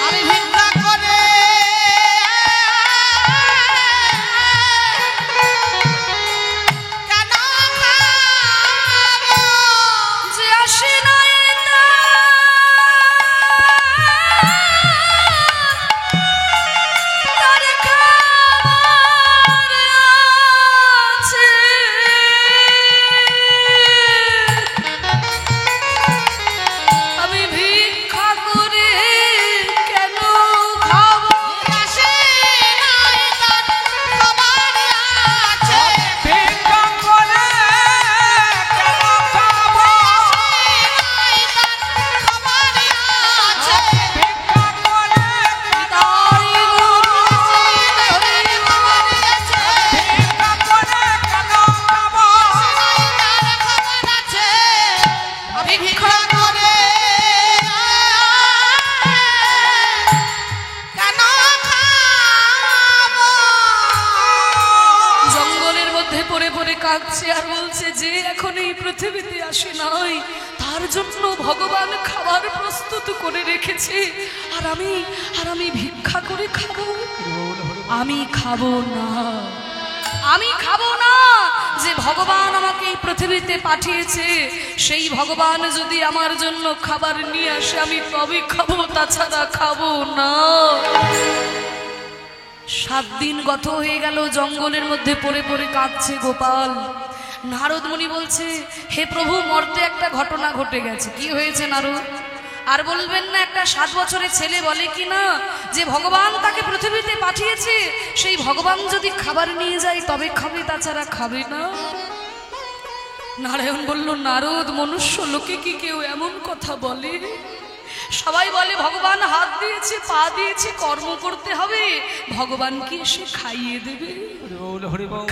আমি ভিক্ষা করে কেন খাবো? যে আসে নাই তার খাবার আছে। আমি ভিক্ষা করে কেন খাবো? আসে নাই তার খাবার আছে। ভিক্ষা করে কেন খাবো? নাই তার খাবার আছে। ভিক্ষা করে তাই গুরু হরি খাবার আছে। ভিক্ষা করে কেন খাবো? তার খাবার আছে। আমি ভিক্ষা করে কেন খাবো? জঙ্গলের মধ্যে পড়ে পড়ে কাঁদছে আর বলছে যে এখন এই পৃথিবীতে আসে নাই, তার জন্য ভগবান খাবার প্রস্তুত করে রেখেছে। আর আমি ভিক্ষা করে খাবো? আমি খাবো না, আমি খাবো না। যে ভগবান আমাকে এই পৃথিবীতে পাঠিয়েছে, সেই ভগবান যদি আমার জন্য খাবার নিয়ে আসে আমি তবে খাবো, তাছাড়া খাবো না। 7 দিন গত হয়ে গেল, জঙ্গলের মধ্যে পড়ে পড়ে কাঁদছে গোপাল। নারদ মুনি বলছে, হে প্রভু, মর্তে একটা ঘটনা ঘটে গেছে। কি হয়েছে নারদ? আর বলবেন না, একটা 7 বছরের ছেলে বলে কি না যে ভগবান তাকে পৃথিবীতে পাঠিয়েছে, সেই ভগবান যদি খাবার নিয়ে যায় তবে খাবে, তাছাড়া খাবে না। নারায়ণ বলল, নারদ, মনুষ্য লোকে কি কেউ এমন কথা বলে? সবাই বলে ভগবান হাত দিয়েছে, পা দিয়েছে, কর্ম করতে হবে, ভগবান কি এসে খাইয়ে দেবে?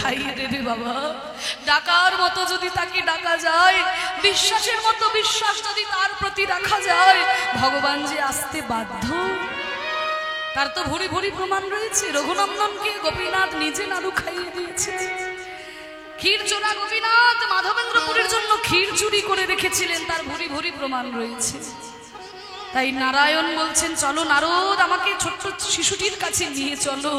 খাইয়ে দেবে বাবা। ডাকার মতো যদি তাকে ডাকা যায়, বিশ্বাসের মতো বিশ্বাস যদি তার প্রতি রাখা যায়, ভগবান যে আসতে বাধ্য, তার তো ভরি ভরি প্রমাণ রয়েছে। রঘুনন্দনকে গোপীনাথ নিজে নাড়ু খাইয়ে দিয়েছে। ক্ষীর চোরা গোপীনাথ মাধবেন্দ্রপুরের জন্য ক্ষীর চুরি করে রেখেছিলেন, তার ভরি ভরি প্রমাণ রয়েছে। তাই নারায়ণ বলছেন, চলো নারদ, আমাকে ছোট্ট শিশুটির কাছে নিয়ে চলো।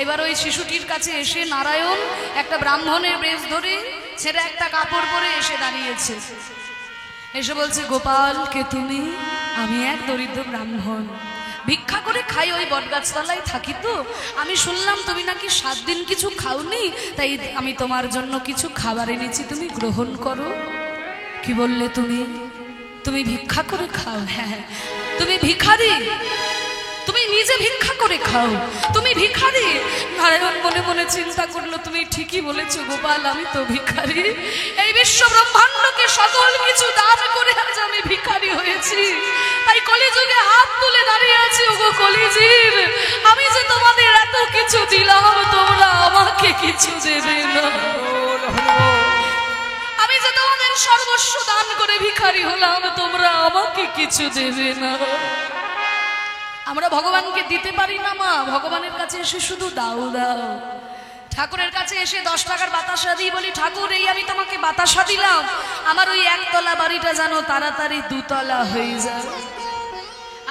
এবার ওই শিশুটির কাছে এসে নারায়ণ একটা ব্রাহ্মণের বেশ ধরে ছেড়ে একটা কাপড় পরে এসে দাঁড়িয়েছে। এসে বলছে, গোপাল, কে তুমি? আমি এক দরিদ্র ব্রাহ্মণ, ভিক্ষা করে খাই, ওই বটগাছতলায় থাকি। তো আমি শুনলাম তুমি নাকি 7 দিন কিছু খাওনি, তাই আমি তোমার জন্য কিছু খাবার এনেছি, তুমি গ্রহণ করো। কি বললে তুমি? তুমি ভিক্ষা করে খাও? হ্যাঁ। তুমি ভিখারি? তুমি নিজে ভিক্ষা করে খাও, তুমি ভিখারি। নারায়ণ মনে মনে চিন্তা করলো, তুমি ঠিকই বলেছো গোপাল, আমি তো ভিখারি। এই বিশ্ব ব্রহ্মাণ্ডকে সকল কিছু দান করে আজ আমি ভিখারি হয়েছি, তাই কলিযুগে হাত তুলে দাঁড়িয়ে আছি। ওগো কলিজীব, আমি যে তোমাদের এত কিছু দিলাম, তোমরা আমাকে কিছু দেবে না। আমি যে তোমাদের সর্বস্ব দান করে ভিখারি হলাম, তোমরা আমাকে কিছু দেবে না। আমরা ভগবানকে দিতে পারি না মা, ভগবানের কাছে এসে শুধু দাও দাও। ঠাকুরের কাছে এসে 10 টাকার বাতাসা দিই, বলি ঠাকুর এই আমি তোমাকে বাতাসা দিলাম, আমার ওই 1 তলা বাড়িটা যেন তাড়াতাড়ি 2 তলা হয়ে যায়,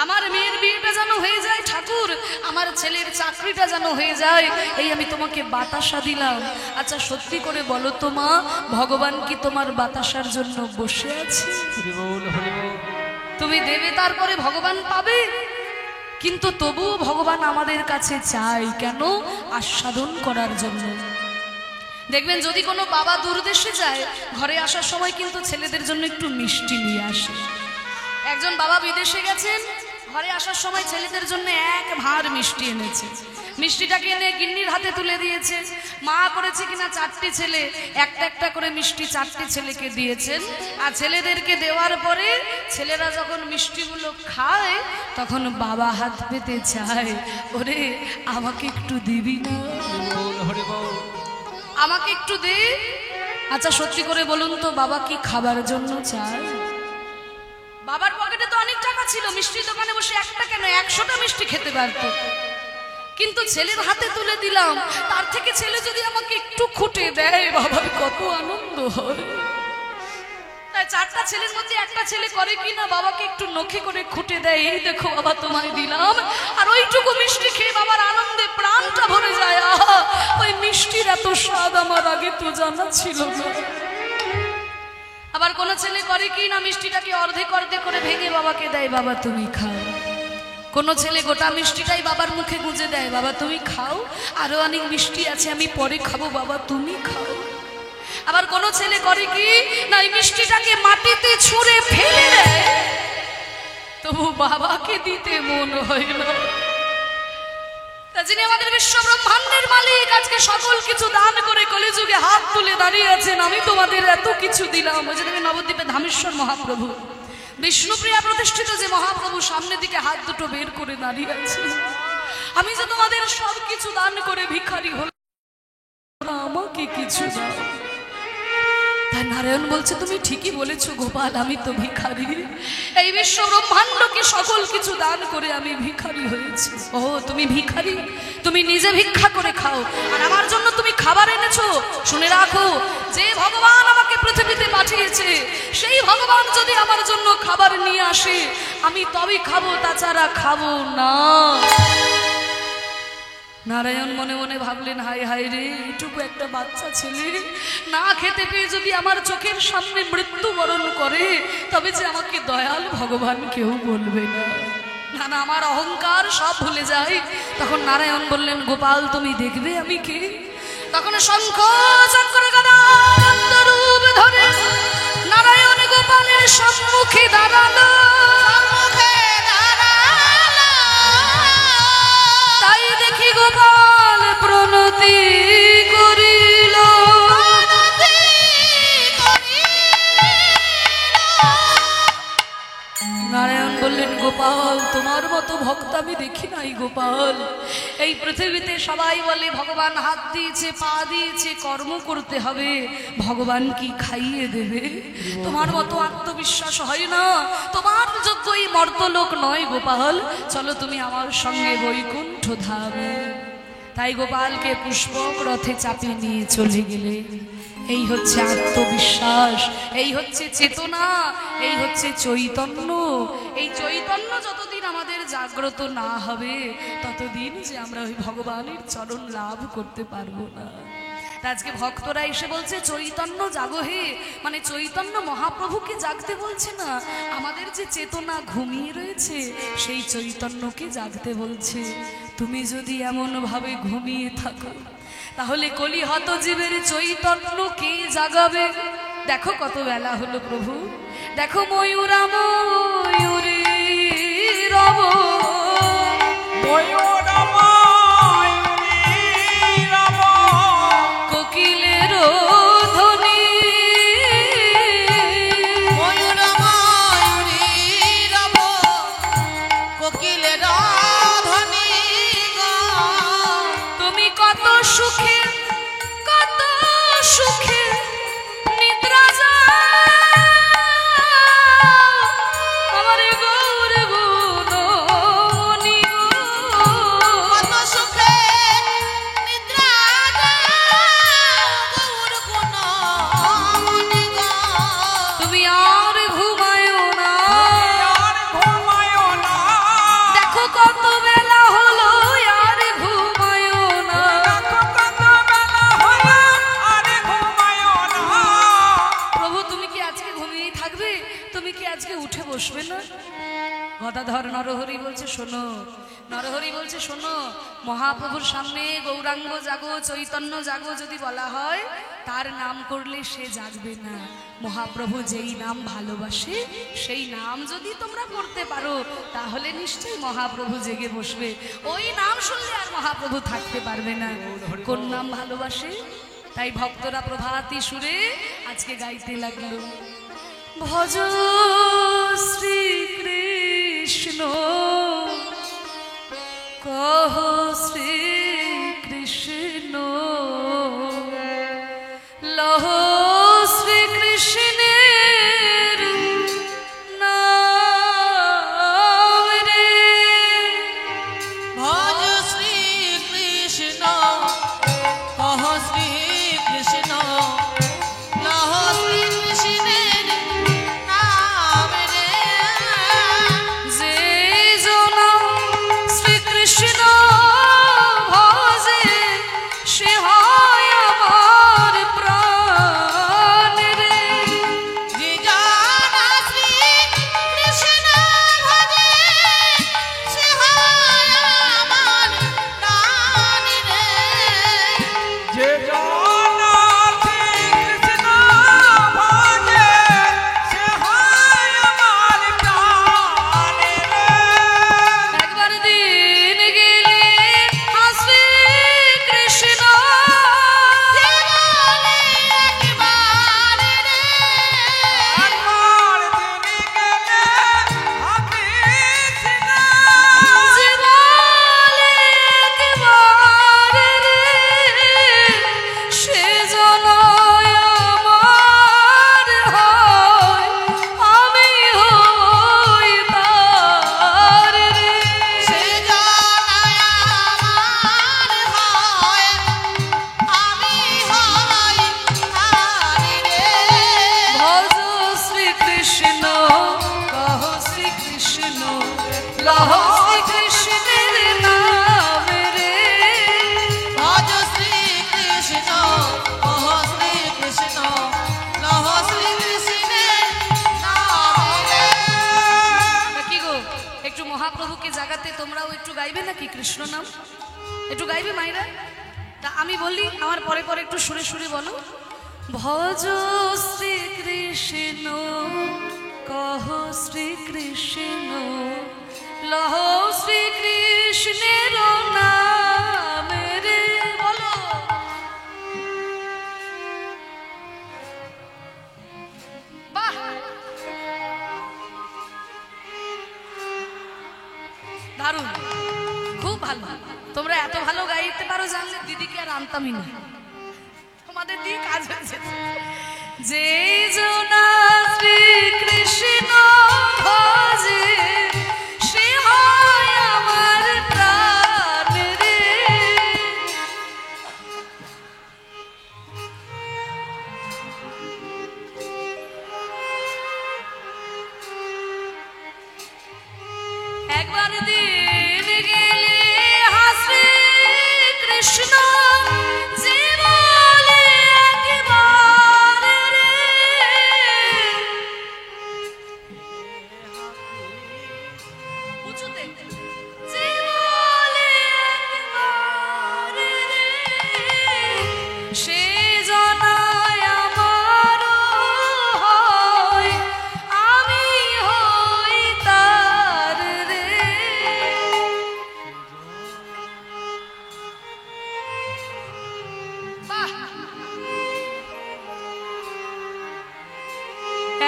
আমার মেয়ের বিয়েটা যেন হয়ে যায় ঠাকুর, আমার ছেলের চাকরিটা যেন হয়ে যায়, এই আমি তোমাকে বাতাসা দিলাম। আচ্ছা সত্যি করে বলো তো মা, ভগবান কি তোমার বাতাসার জন্য বসে আছে? তুমি দেবে তারপরে ভগবান পাবে, কিন্তু তবুও ভগবান আমাদের কাছে চাই কেন? আস্বাদন করার জন্য। দেখবেন যদি কোনো বাবা দূরদেশে যায়, ঘরে আসার সময় কিন্তু ছেলেদের জন্য একটু মিষ্টি নিয়ে আসে। একজন বাবা বিদেশে গেছেন, ঘরে আসার সময় ছেলেদের জন্য 1 ভাঁড় মিষ্টি এনেছে। মিষ্টিটাকে এনে গিন্নির হাতে তুলে দিয়েছে। মা করেছে কিনা 4টি ছেলে, একটা একটা করে মিষ্টি 4টি ছেলেকে দিয়েছেন। আর ছেলেদেরকে দেওয়ার পরে ছেলেরা যখন মিষ্টিগুলো খায়, তখন বাবা হাত পেতে চায়, ওরে আমাকে একটু দিবি না, আমাকে একটু দে। আচ্ছা সত্যি করে বলুন তো, বাবা কি খাবার জন্য চায়? বাবার পকেটে তো অনেক টাকা ছিল, মিষ্টির দোকানে বসে একটা কেন 100টা মিষ্টি খেতে পারত, কিন্তু ছেলের হাতে তুলে দিলাম, তার থেকে ছেলে যদি আমাকে একটু খুঁটে দেয়, বাবার কত আনন্দ হয়। তাই 4টা ছেলের মধ্যে একটা ছেলে করে কি না, বাবাকে একটু নখে করে খুঁটে দেয়, এই দেখো বাবা তোমায় দিলাম। আর ওইটুকু মিষ্টি খেয়ে বাবার আনন্দে প্রাণটা ভরে যায়। আহা, ওই মিষ্টির এত স্বাদ আমার আগে তো জানা ছিল না। আবার কোন ছেলে করে কি না, মিষ্টিটাকে অর্ধেক অর্ধেক করে ভেঙে বাবাকে দেয়, বাবা তুমি খাও। কোন ছেলে গোটা মিষ্টিটাই বাবার মুখে গুঁজে দেয়, বাবা তুমি খাও, আরো অনেক মিষ্টি আছে আমি পরে খাবো, বাবা তুমি খাও। আবার কোন ছেলে করে কি না, এই মিষ্টিটাকে মাটিতে ছুঁড়ে ফেলে দেয়, তবু বাবাকে দিতে মন হয় না। যিনি আমাদের বিশ্ব ব্রহ্মাণ্ডের মালিক, আজকে সকল কিছু দান করে কলিযুগে হাত তুলে দাঁড়িয়ে আছেন, আমি তোমাদের এত কিছু দিলাম। ওই যে নবদ্বীপে ধামেশ্বর মহাপ্রভু, বিষ্ণুপ্রিয়া প্রতিষ্ঠিত যে মহাপ্রভু, সামনের দিকে হাত দুটো বের করে দাঁড়িয়ে আছে, আমি যে তোমাদের সব কিছু দান করে ভিখারি হলাম, আমাকে কিছু দাও। তাই নারায়ণ বলছে, তুমি ঠিকই বলেছো গোপাল, আমি তো ভিখারি। এই বিশ্ব ব্রহ্মাণ্ডকে সকল কিছু দান করে আমি ভিখারি হয়েছি। ও তুমি ভিখারি, তুমি নিজে ভিক্ষা করে খাও, আর আমার জন্য তুমি খাবার এনেছো। শুনে রাখো, যে ভগবান আমাকে পৃথিবীতে পাঠিয়েছে, সেই ভগবান যদি আমার জন্য খাবার নিয়ে আসে, আমি তবেই খাবো, তাছাড়া খাবো না। নারায়ণ মনে মনে ভাবলেন, হায় হায় রে, এইটুকু একটা বাচ্চা ছেলে না খেতে পেয়ে যদি আমার চোখের সামনে মৃত্যুবরণ করে, তবে যে আমাকে দয়াল ভগবান কেউ বলবে না। না না, আমার অহংকার সব ভুলে যায়। তখন নারায়ণ বললেন, গোপাল তুমি দেখবে আমি কে। তখন শঙ্খ চক্র গদা রূপ ধরে নারায়ণ গোপালের সম্মুখে দাঁড়ালো। তাই দেখি গোপাল প্রণতি করিল। নারায়ণ বললেন, গোপাল তোমার মতো ভক্ত আমি দেখি নাই গোপাল। এই পৃথিবীতে সবাই বলে ভগবান হাত দিয়েছে, পা দিয়েছে, কর্ম করতে হবে, ভগবান কি খাইয়ে দেবে? তোমার মতো আত্মবিশ্বাস হয় না, তোমার যোগ্য এই মর্তলোক নয় গোপাল, চলো তুমি আমার সঙ্গে বৈকুণ্ঠ ধামে। তাই গোপালকে পুষ্পক রথে চাপিয়ে নিয়ে চলে গেলে। এই হচ্ছে আত্মবিশ্বাস, এই হচ্ছে চেতনা, এই হচ্ছে চৈতন্য। এই চৈতন্য যতদিন আমাদের জাগ্রত না হবে, ততদিন যে আমরা ওই ভগবানের চরণ লাভ করতে পারবো না। আজকে ভক্তরা এসে বলছে, চৈতন্য জাগো হে, মানে চৈতন্য মহাপ্রভুকে জাগতে বলছে না, আমাদের যে চেতনা ঘুমিয়ে রয়েছে সেই চৈতন্যকে জাগতে বলছে। তুমি যদি এমন ভাবে ঘুমিয়ে থাকো, তাহলে কলিহত জীবের চৈতন্য কে জাগাবে? দেখো কত বেলা হলো প্রভু, দেখো ময়ূরা ময়ূরী রব ময়ূর ময়ূরী রব কোকিলের ধ্বনি ময়ূর ময়ূরী রব কোকিলের ধ্বনি গো তুমি কত সুখে কত সুখে নিদ্রা যাও আমার গৌর গুণমণি গো কত সুখে নিদ্রা দাও গৌর গুণমণি গো তুমি আর ঘুমায়ো না আর ঘুমায় না দেখো কত বেলা হলো আর ঘুমায়ো না দেখো কত বেলা হলো আর ঘুমায় না প্রভু তুমি কি আজকে ঘুমিয়েই থাকবে তুমি কি আজকে উঠে বসবে না গদাধর নরহরি বলছে শোনো নরহরি বলছে শোনো মহাপ্রভুর সামনে গৌরাঙ্গ জাগো চৈতন্য জাগো যদি বলা হয় তার নাম করলে সে জাগবে না মহাপ্রভু যেই নাম ভালোবাসে সেই নাম যদি তোমরা করতে পারো তাহলে নিশ্চয়ই মহাপ্রভু জেগে বসবে ওই নাম শুনলে আর মহাপ্রভু থাকতে পারবে না কোন নাম ভালোবাসে তাই ভক্তরা প্রভাতী সুরে আজকে গাইতে লাগলো ভজ শ্রীকৃষ্ণ কহ শ্রীকৃষ্ণ লহ শ্রীকৃষ্ণের নাম রে ভজ শ্রীকৃষ্ণ কহ শ্রীকৃষ্ণ লহ শ্রীকৃষ্ণের নাম রে যে জন শ্রীকৃষ্ণ ভজে সে হয় আমার প্রাণ রে যে জানা শ্রীকৃষ্ণ ভজে সে হয় আমার প্রাণ রে যে জানা শ্রীকৃষ্ণ ভজে সে হয় আমার প্রাণে রে একবার দিন গেলে হাসবে কৃষ্ণ জীবনে একবার রে একবার তিনি গেলে হাতে সিনা জীবনে একবার রে সে জনয় আমার হয় আমি হই তার রে সে জানায় আমার হয় আমি হই তারি রে ভজ শ্রীকৃষ্ণ কহ শ্রীকৃষ্ণ লহ শ্রীকৃষ্ণের নাম রে ভজ শ্রীকৃষ্ণ কহ শ্রীকৃষ্ণ লহ শ্রীকৃষ্ণের নাম রে তা কি গো একটু মহাপ্রভুকে জাগাতে তোমরাও একটু গাইবে নাকি কৃষ্ণ নাম একটু গাইবে মাইরা তা আমি বলি আমার পরে পরে একটু সুরে সুরে বলো ভজ শ্রীকৃষ্ণ কহ শ্রীকৃষ্ণ লহ শ্রীকৃষ্ণের নাম রে বলো বাহ দারুণ খুব ভালো তোমরা এত ভালো গাইতে পারো জানলে দিদিকে আর আনতামই না তোমাদের দিয়ে কাজ হয়েছে যে জনা শ্রীকৃষ্ণ ভজে সে হয় আমার প্রাণ রে একবার দিন গেলে হাসবে কৃষ্ণ জীবনে একবার রে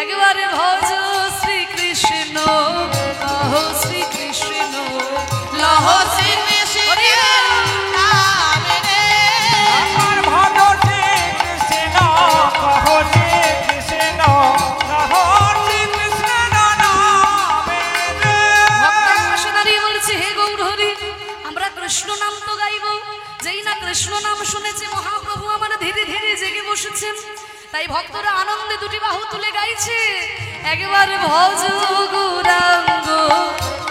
একবারে ভজ শ্রীকৃষ্ণ কহ শ্রীকৃষ্ণ লহ শ্রীকৃষ্ণ নামে রে আমার ভজ শ্রীকৃষ্ণ কহ শ্রীকৃষ্ণ কহ শ্রীকৃষ্ণ নামে রে। ভক্তের পাশে দাঁড়িয়ে বলছে হে গৌর হরি আমরা কৃষ্ণ নাম তো গাইব, যেই না কৃষ্ণ নাম শুনেছে মহাপ্রভু আমার ধীরে ধীরে জেগে বসেছেন। তাই ভক্তরা আনন্দে দুটি বাহু তুলে গাইছে একবার ভজ গৌরাঙ্গ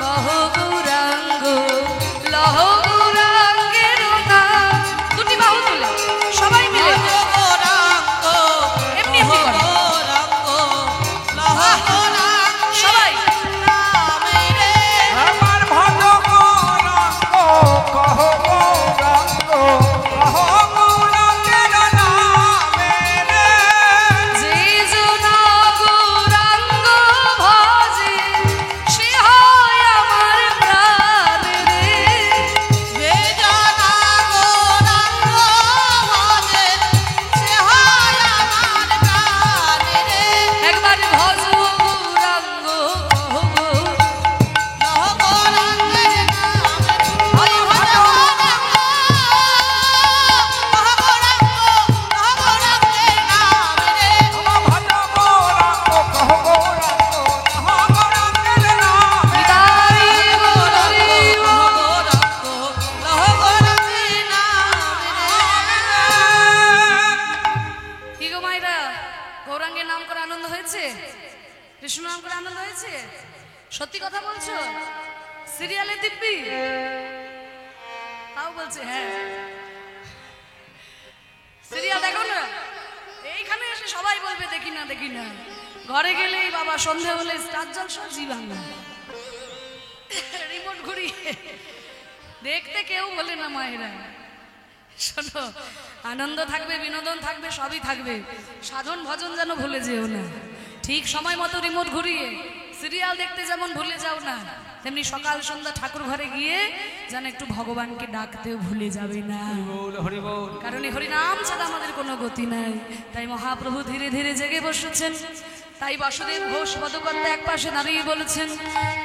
কহ গৌরাঙ্গ লহ গৌরাঙ্গের নাম। দুটি বাহু তুলে সবাই মিলে গৌরাঙ্গ এমনি এমনি করে গৌরাঙ্গ লহ গৌরাঙ্গ সবাই নামে রে আমার ভজ গৌরাঙ্গ কহ গৌরাঙ্গ কহ গৌরাঙ্গের নামে রে। যে জনা গৌরাঙ্গ ভজে সে হয় আমার প্রাণ রে। যে জানা গৌরাঙ্গ ভজে সে হয় আমার প্রাণ রে একবার ভজ গৌরাঙ্গ কহ গো লহ গৌরাঙ্গের নামে হরি ভজ গৌরাঙ্গ লহ গৌরাঙ্গের নামে রে আমার ভজ গৌরাঙ্গ কহ গৌরাঙ্গ কহ গৌরাঙ্গের নামে নিতাই গৌরদেব। কি গো মাইরা গৌরাঙ্গের নাম করে আনন্দ হয়েছে, কৃষ্ণ নাম করে আনন্দ হয়েছে? সত্যি কথা বলছো? সিরিয়ালে দিব্যি তাও বলছে হ্যাঁ সিরিয়াল দেখো না, এইখানে এসে সবাই বলবে দেখি না দেখি না, ঘরে গেলেই বাবা সন্ধে হলে স্টার জলসা জি বাংলা রিমোট ঘুরিয়ে দেখতে কেউ বলে না মায়েরা। শোনো আনন্দ থাকবে বিনোদন থাকবে সবই থাকবে, সাধন ভজন যেন ভুলে যেও না। ঠিক সময় মতো রিমোট ঘুরিয়ে সিরিয়াল দেখতে যেমন ভুলে যাও না, তেমনি সকাল সন্ধ্যা ঠাকুর ঘরে গিয়ে যেন একটু ভগবানকে ডাকতেও ভুলে যাবে না, হরি বল। কারণ এই হরিনাম ছাড়া আমাদের কোনো গতি নাই। তাই মহাপ্রভু ধীরে ধীরে জেগে বসেছেন। তাই বাসুদেব ঘোষ পদকর্তা এক পাশে দাঁড়িয়ে বলেছেন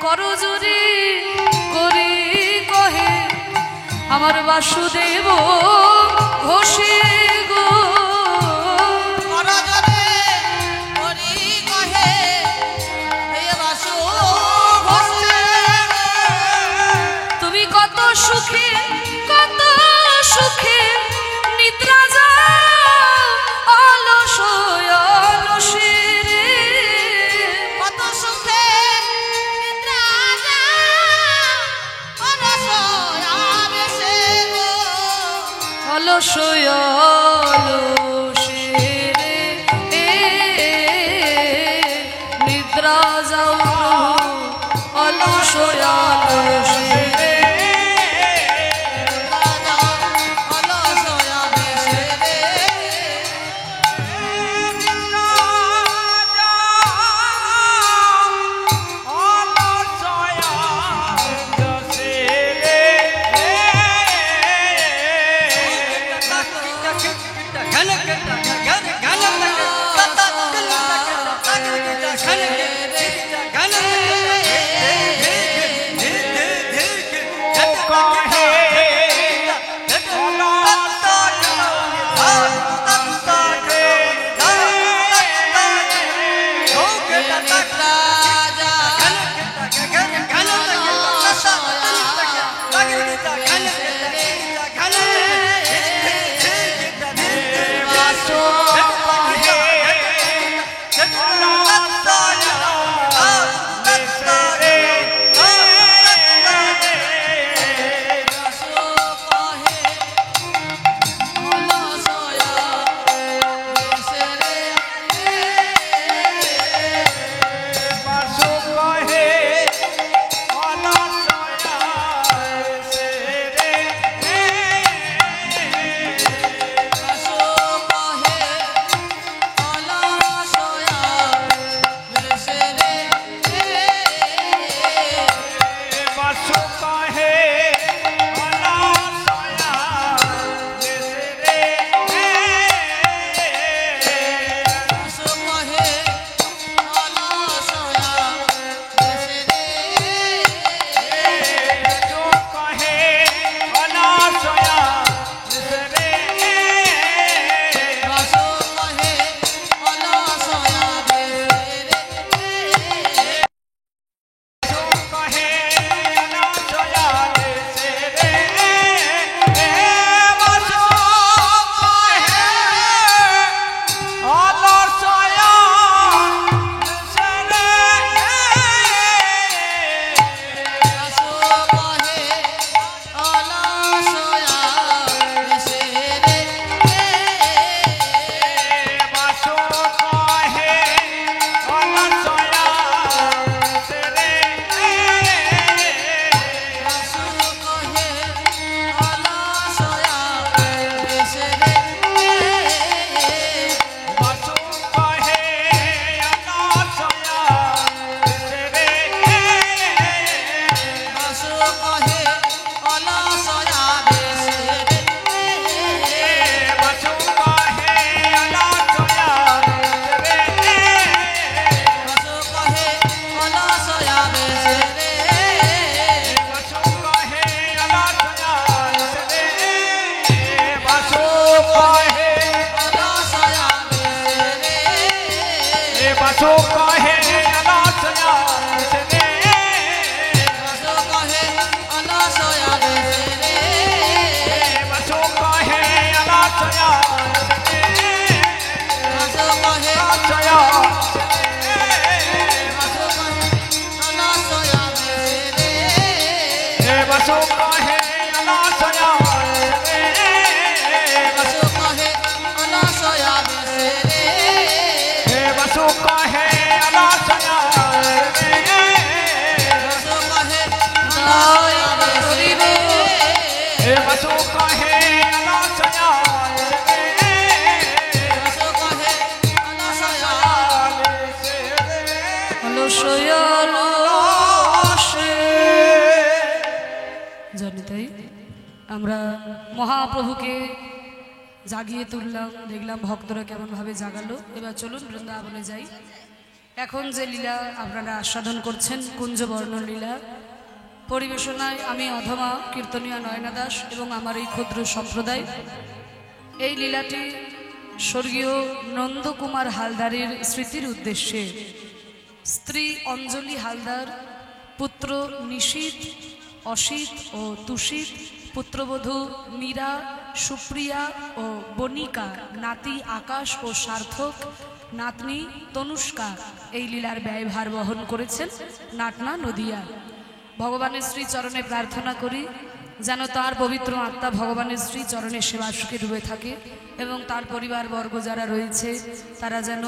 করজোরে করি কহে আমার বাসুদেব ঘোষে গো। তুমি কত সুখে নিদ্রা যাও অলস অলসে রে। অলস অলসে রে নিদ্রা যাও প্রভু অলস অলসে রে। Oh बसो कहे अनासया रे बसो कहे अनासया रे बसो कहे अनासया बसो कहे अनासया बसो कहे अनासया रे बसो कहे अनासया बसो कहे अनासया रे बसो कहे अनासया बसो कहे अनासया रे बसो कहे अनासया बसो कहे अनासया জানি তাই আমরা মহাপ্রভুকে জাগিয়ে তুললাম, দেখলাম ভক্তরা কেমনভাবে জাগালো। এবার চলুন বৃন্দাবনে যাই। এখন যে লীলা আপনারা আস্বাদন করছেন কুঞ্জবর্ণ লীলা, পরিবেশনায় আমি অধমা কীর্তনিয়া নয়না দাস এবং আমার এই ক্ষুদ্র সম্প্রদায়। এই লীলাটি স্বর্গীয় নন্দকুমার হালদারের স্মৃতির উদ্দেশ্যে স্ত্রী অঞ্জলি হালদার, পুত্র নিশীথ, অসিত ও তুষিত, পুত্রবধূ মীরা, সুপ্রিয়া ও বনিকা, নাতি আকাশ ও সার্থক, নাতনি তনুষ্কা এই লীলার ব্যয়ভার বহন করেছেন নাটনা নদিয়া। ভগবানের শ্রী চরণে প্রার্থনা করি যেন তার পবিত্র আত্মা ভগবানের শ্রী চরণে সেবাসুখে ডুবে থাকে এবং তার পরিবারবর্গ যারা রয়েছে তারা যেন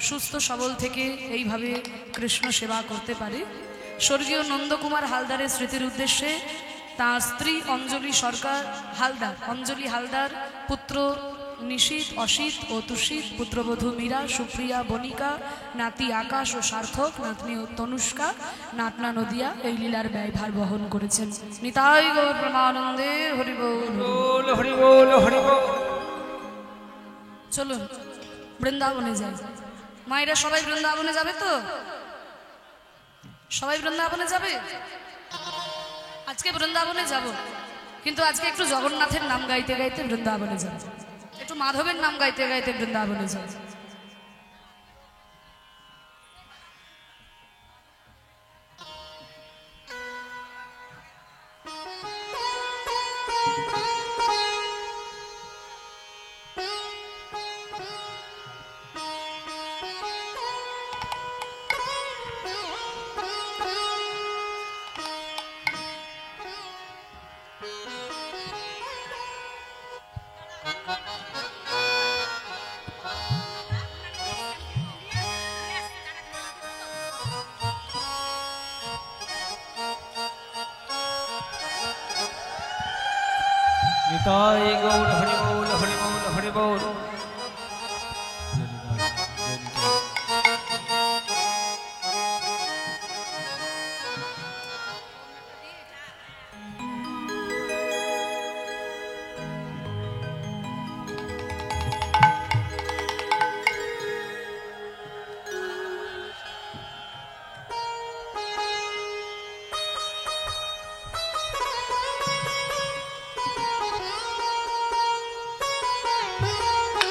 সুস্থ সবল থেকে এইভাবে কৃষ্ণ সেবা করতে পারে। স্বর্গীয় নন্দকুমার হালদারের স্মৃতির উদ্দেশ্যে তাঁর স্ত্রী অঞ্জলি সরকার হালদার, অঞ্জলি হালদার, পুত্র নিশীথ, অসিত ও তুষিত, পুত্রবধূ মীরা, সুপ্রিয়া, বনিকা, নাতি আকাশ ও সার্থক, নাতনি ও তনুষ্কা, নাটনা নদিয়া এই লীলার ব্যয়ভার বহন করেছেন। নিতাই গৌর প্রেমানন্দে হরি বল। बोल हरि बोल हरि बोल। চলুন বৃন্দাবনে যাই। মায়েরা সবাই বৃন্দাবনে যাবে তো? সবাই বৃন্দাবনে যাবে? আজকে বৃন্দাবনে যাব, কিন্তু আজকে একটু জগন্নাথের নাম গাইতে গাইতে বৃন্দাবনে যাব, একটু মাধবের নাম গাইতে গাইতে বৃন্দাবনে যাব। निताई गौर हरि बोल हरि बोल हरि बोल। Thank you.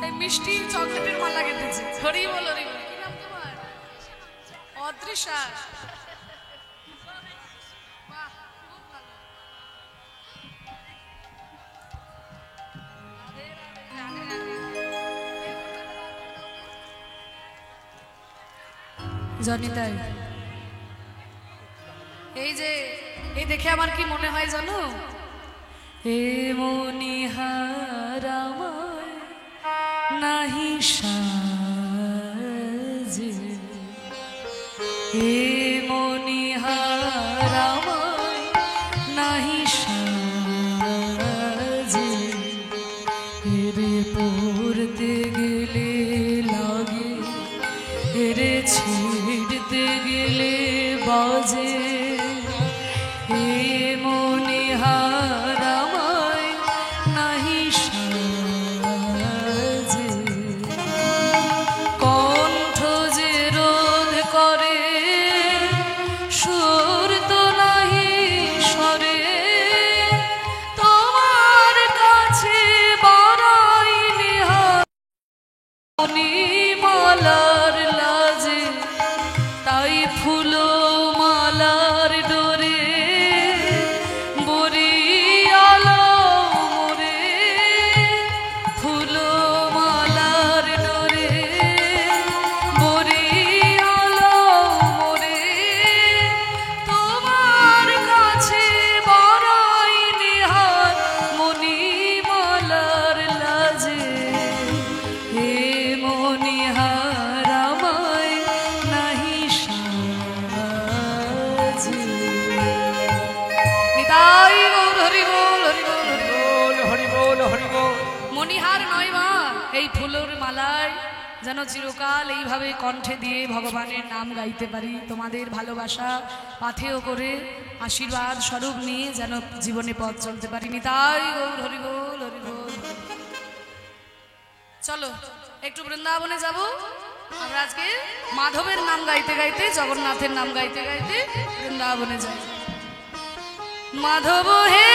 এই মিষ্টি চকলেটের মালা গেঁথেছে। হরি বল হরি বল। কি নাম তোমার? অদৃশা। বাহ, খুব ভালো। রাধে রাধে, রাধে রাধে। জনিতাই, এই যে এই দেখে আমার কি মনে হয় জানো, এ মনিহার আমায় নাহি সাজে, এ মনিহার আমায় নাহি সাজে, এরে পড়তে গেলে লাগে, এরে ছিড়তে গেলে বাজে, এ মনিহার আমায় নাহি সাজে, কণ্ঠ যে রোধ করে সুর তো নাহি সরে, তোমার কাছে বাড়াই নিহার মণিমালার লাজে, তাই ফুলো মালার ডোরে বরিয়ালো মোরে, ফুলো মালার ডোরে বরিয়ালো মোরে, তোমার কাছে বাড়াই নিহার মণিমালার লাজে, হে মনিহার আমায় নাহি সাজে। নিতাই গৌর হরি বল হরি বল হরি বল। বল হরি বল হরি বল। মনিহার নয় মা, এই ফুলের মালায় যেন চিরকাল এইভাবে কণ্ঠে দিয়ে ভগবানের নাম গাইতে পারি, তোমাদের ভালোবাসা পাথেয় করে আশীর্বাদ স্বরূপ নিয়ে যেন জীবনে পথ চলতে পারি। নিতাই গৌর হরি বল হরি বল। চলো একটু বৃন্দাবনে যাব আমরা আজকে, মাধবের নাম গাইতে গাইতে, জগন্নাথের নাম গাইতে গাইতে বৃন্দাবনে যাই। মাধব হে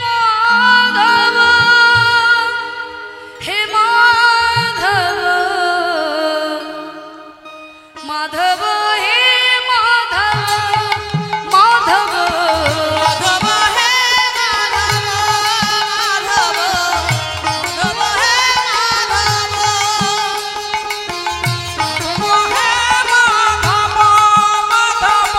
মাধব, হে মাধব, মাধব হে মাধব, মাধব মাধব হে মাধব, মাধব, মাধব হে মাধব, মাধব হে মাধব, মাধব,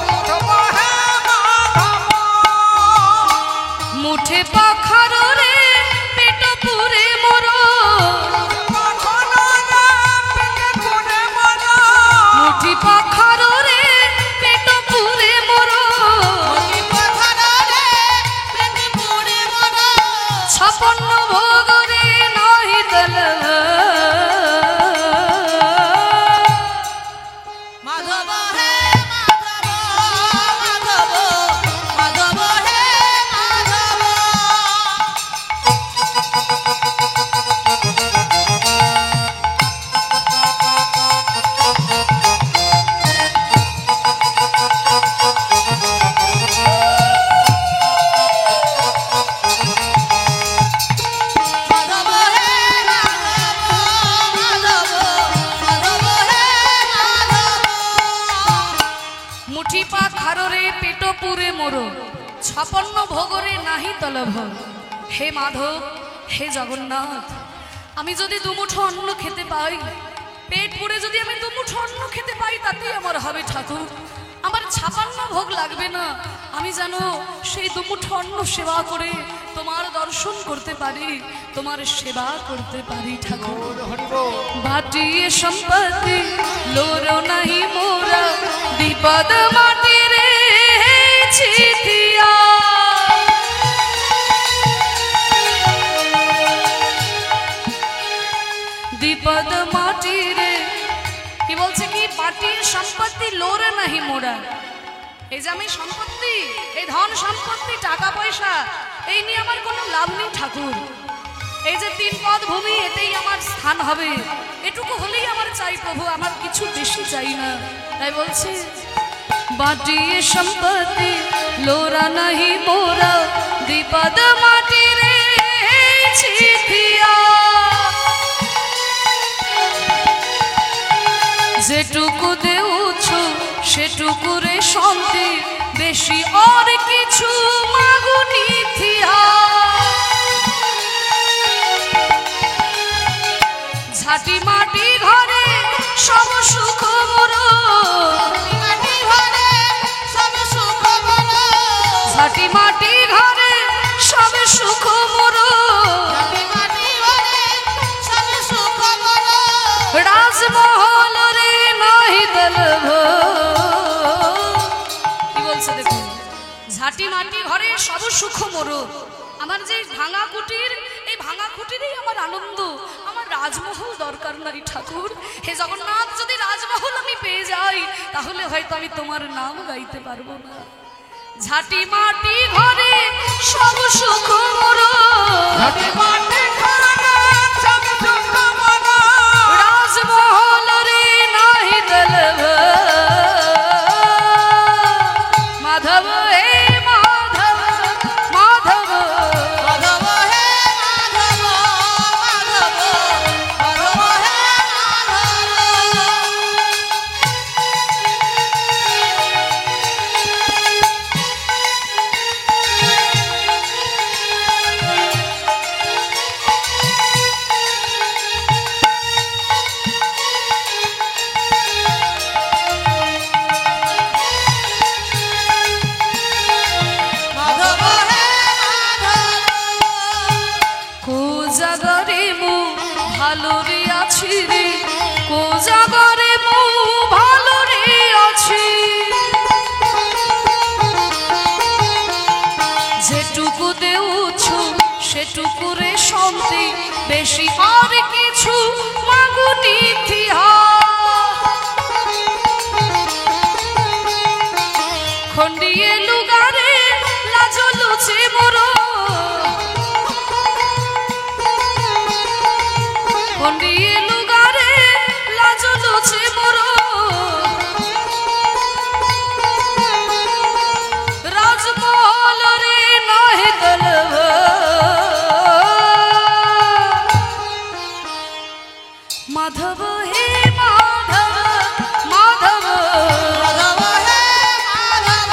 মাধব হে মাধব, মুঠে পাখার রে পেট পুরে মোর, মুঠি পাখার রে পেট পুরে মোর, অতি পাখারে প্রেমে পড়ে মন, ছাপন্ন ভোগ রে নাহি তল, মাধব হে মাধব, মাধব, মাধব হে মাধব। মাধব হে মাধব, মাধব, মাধব হে মাধব। মুঠি পাখার রে পেট পুরে মোর, ছাপন্ন ভোগ রে নাহি তলভ। হে মাধব, হে জগন্নাথ, আমি যদি দুমুঠো অন্ন খেতে পাই, পেট পুরে যদি আমি দুমুঠো অন্ন খেতে পাই, তাতেই আমার হবে ঠাকুর। আমার 56 ভোগ লাগবে না, আমি যেন সেই দুমুঠো অন্ন সেবা করে তোমার দর্শন করতে পারি, তোমার সেবা করতে পারি ঠাকুর। বাটিয়ে সম্পত্তি লোরো নাহি মোরা, বিপদ মাটি রে ছিটিয়া, মাটি সম্পত্তি লোরে নাহি মোরা। এই যে আমি সম্পত্তি, এই ধন সম্পত্তি, টাকা পয়সা, এই নিয়ে আমার কোনো লাভ নেই ঠাকুর। এই যে 3 পদ ভূমি, এতেই আমার স্থান হবে, এটুকু হলেই আমার চাই প্রভু, আমার কিছু বেশি চাই না। তাই বলছি বাটি সম্পত্তি লোরা নাহি মোরা, দ্বিপদ মাটি রে ছিথিয়া। যেটুকু দেউছ সেটুকু রে শান্তি, বেশি আর কিছু মাগুনি থিয়া। ঝাঁটি মাটি ঘরে সব সুখ মোর, মাটি ঘরে সব সুখ মোর, ঝাঁটি মাটি ঘরে সব সুখ মোর। মাটি ঘরে সব সুখ মোর, রাজমহল রে নাহি দলভ। কি বলছে দেখুন, ঝাঁটি মাটি ঘরে সব সুখ মোর। আমার যে ভাঙা কুটির, এই ভাঙা কুটিরেই আমার আনন্দ। আমার রাজমহল দরকার নাই ঠাকুর। হে জগন্নাথ, যদি রাজমহল আমি পেয়ে যাই, তাহলে হয়তো আমি তোমার নাম গাইতে পারবো না। ঝাঁটি মাটি ঘরে সব সুখ মোর, রাজমহল রে নাহি দলভ। মাধব হে মাধব, মাধব মাধব হে মাধব, মাধব মাধব হে মাধব। মাধব হে মাধব। কো জাগরে মু ভালো রে আছি রে, কো জাগরে মু ভালো রে আছি। যেটুকু দেউছ সেটুকু রে শান্তি, বেশি আর কিছু মাগুনি থিয়া। খন্ডিয়ে লুগারে লাজ লুচে মোর, খন্ডিয়ে লুগারে লাজ লুচে মোর। রাজমহল রে নাহি দলভ। মাধব হে মাধব, মাধব মাধব হে মাধব,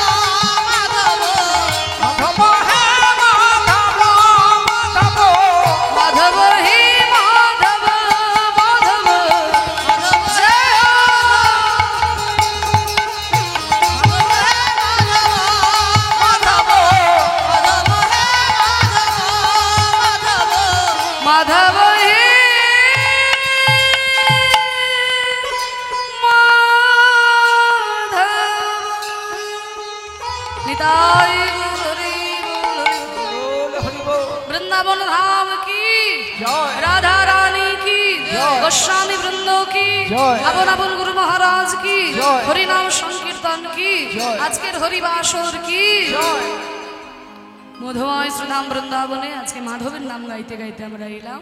মাধব মাধব হে মাধব, মাধব মাধব জয় হো। মাধব হে মাধব, মাধব হে মাধব। নিতাই গৌর হরি বল হরি বল। वृंदावन धाम की जय। राधा रानी की जय। गोस्वामी वृंदों की जय। अबन अबन गुरु महाराज की जय। हरि नाम संकीर्तन की जय। আজকের হরিবাসর কি মধুময় শ্রীধাম বৃন্দাবনে আজকে মাধবের নাম গাইতে গাইতে আমরা এলাম।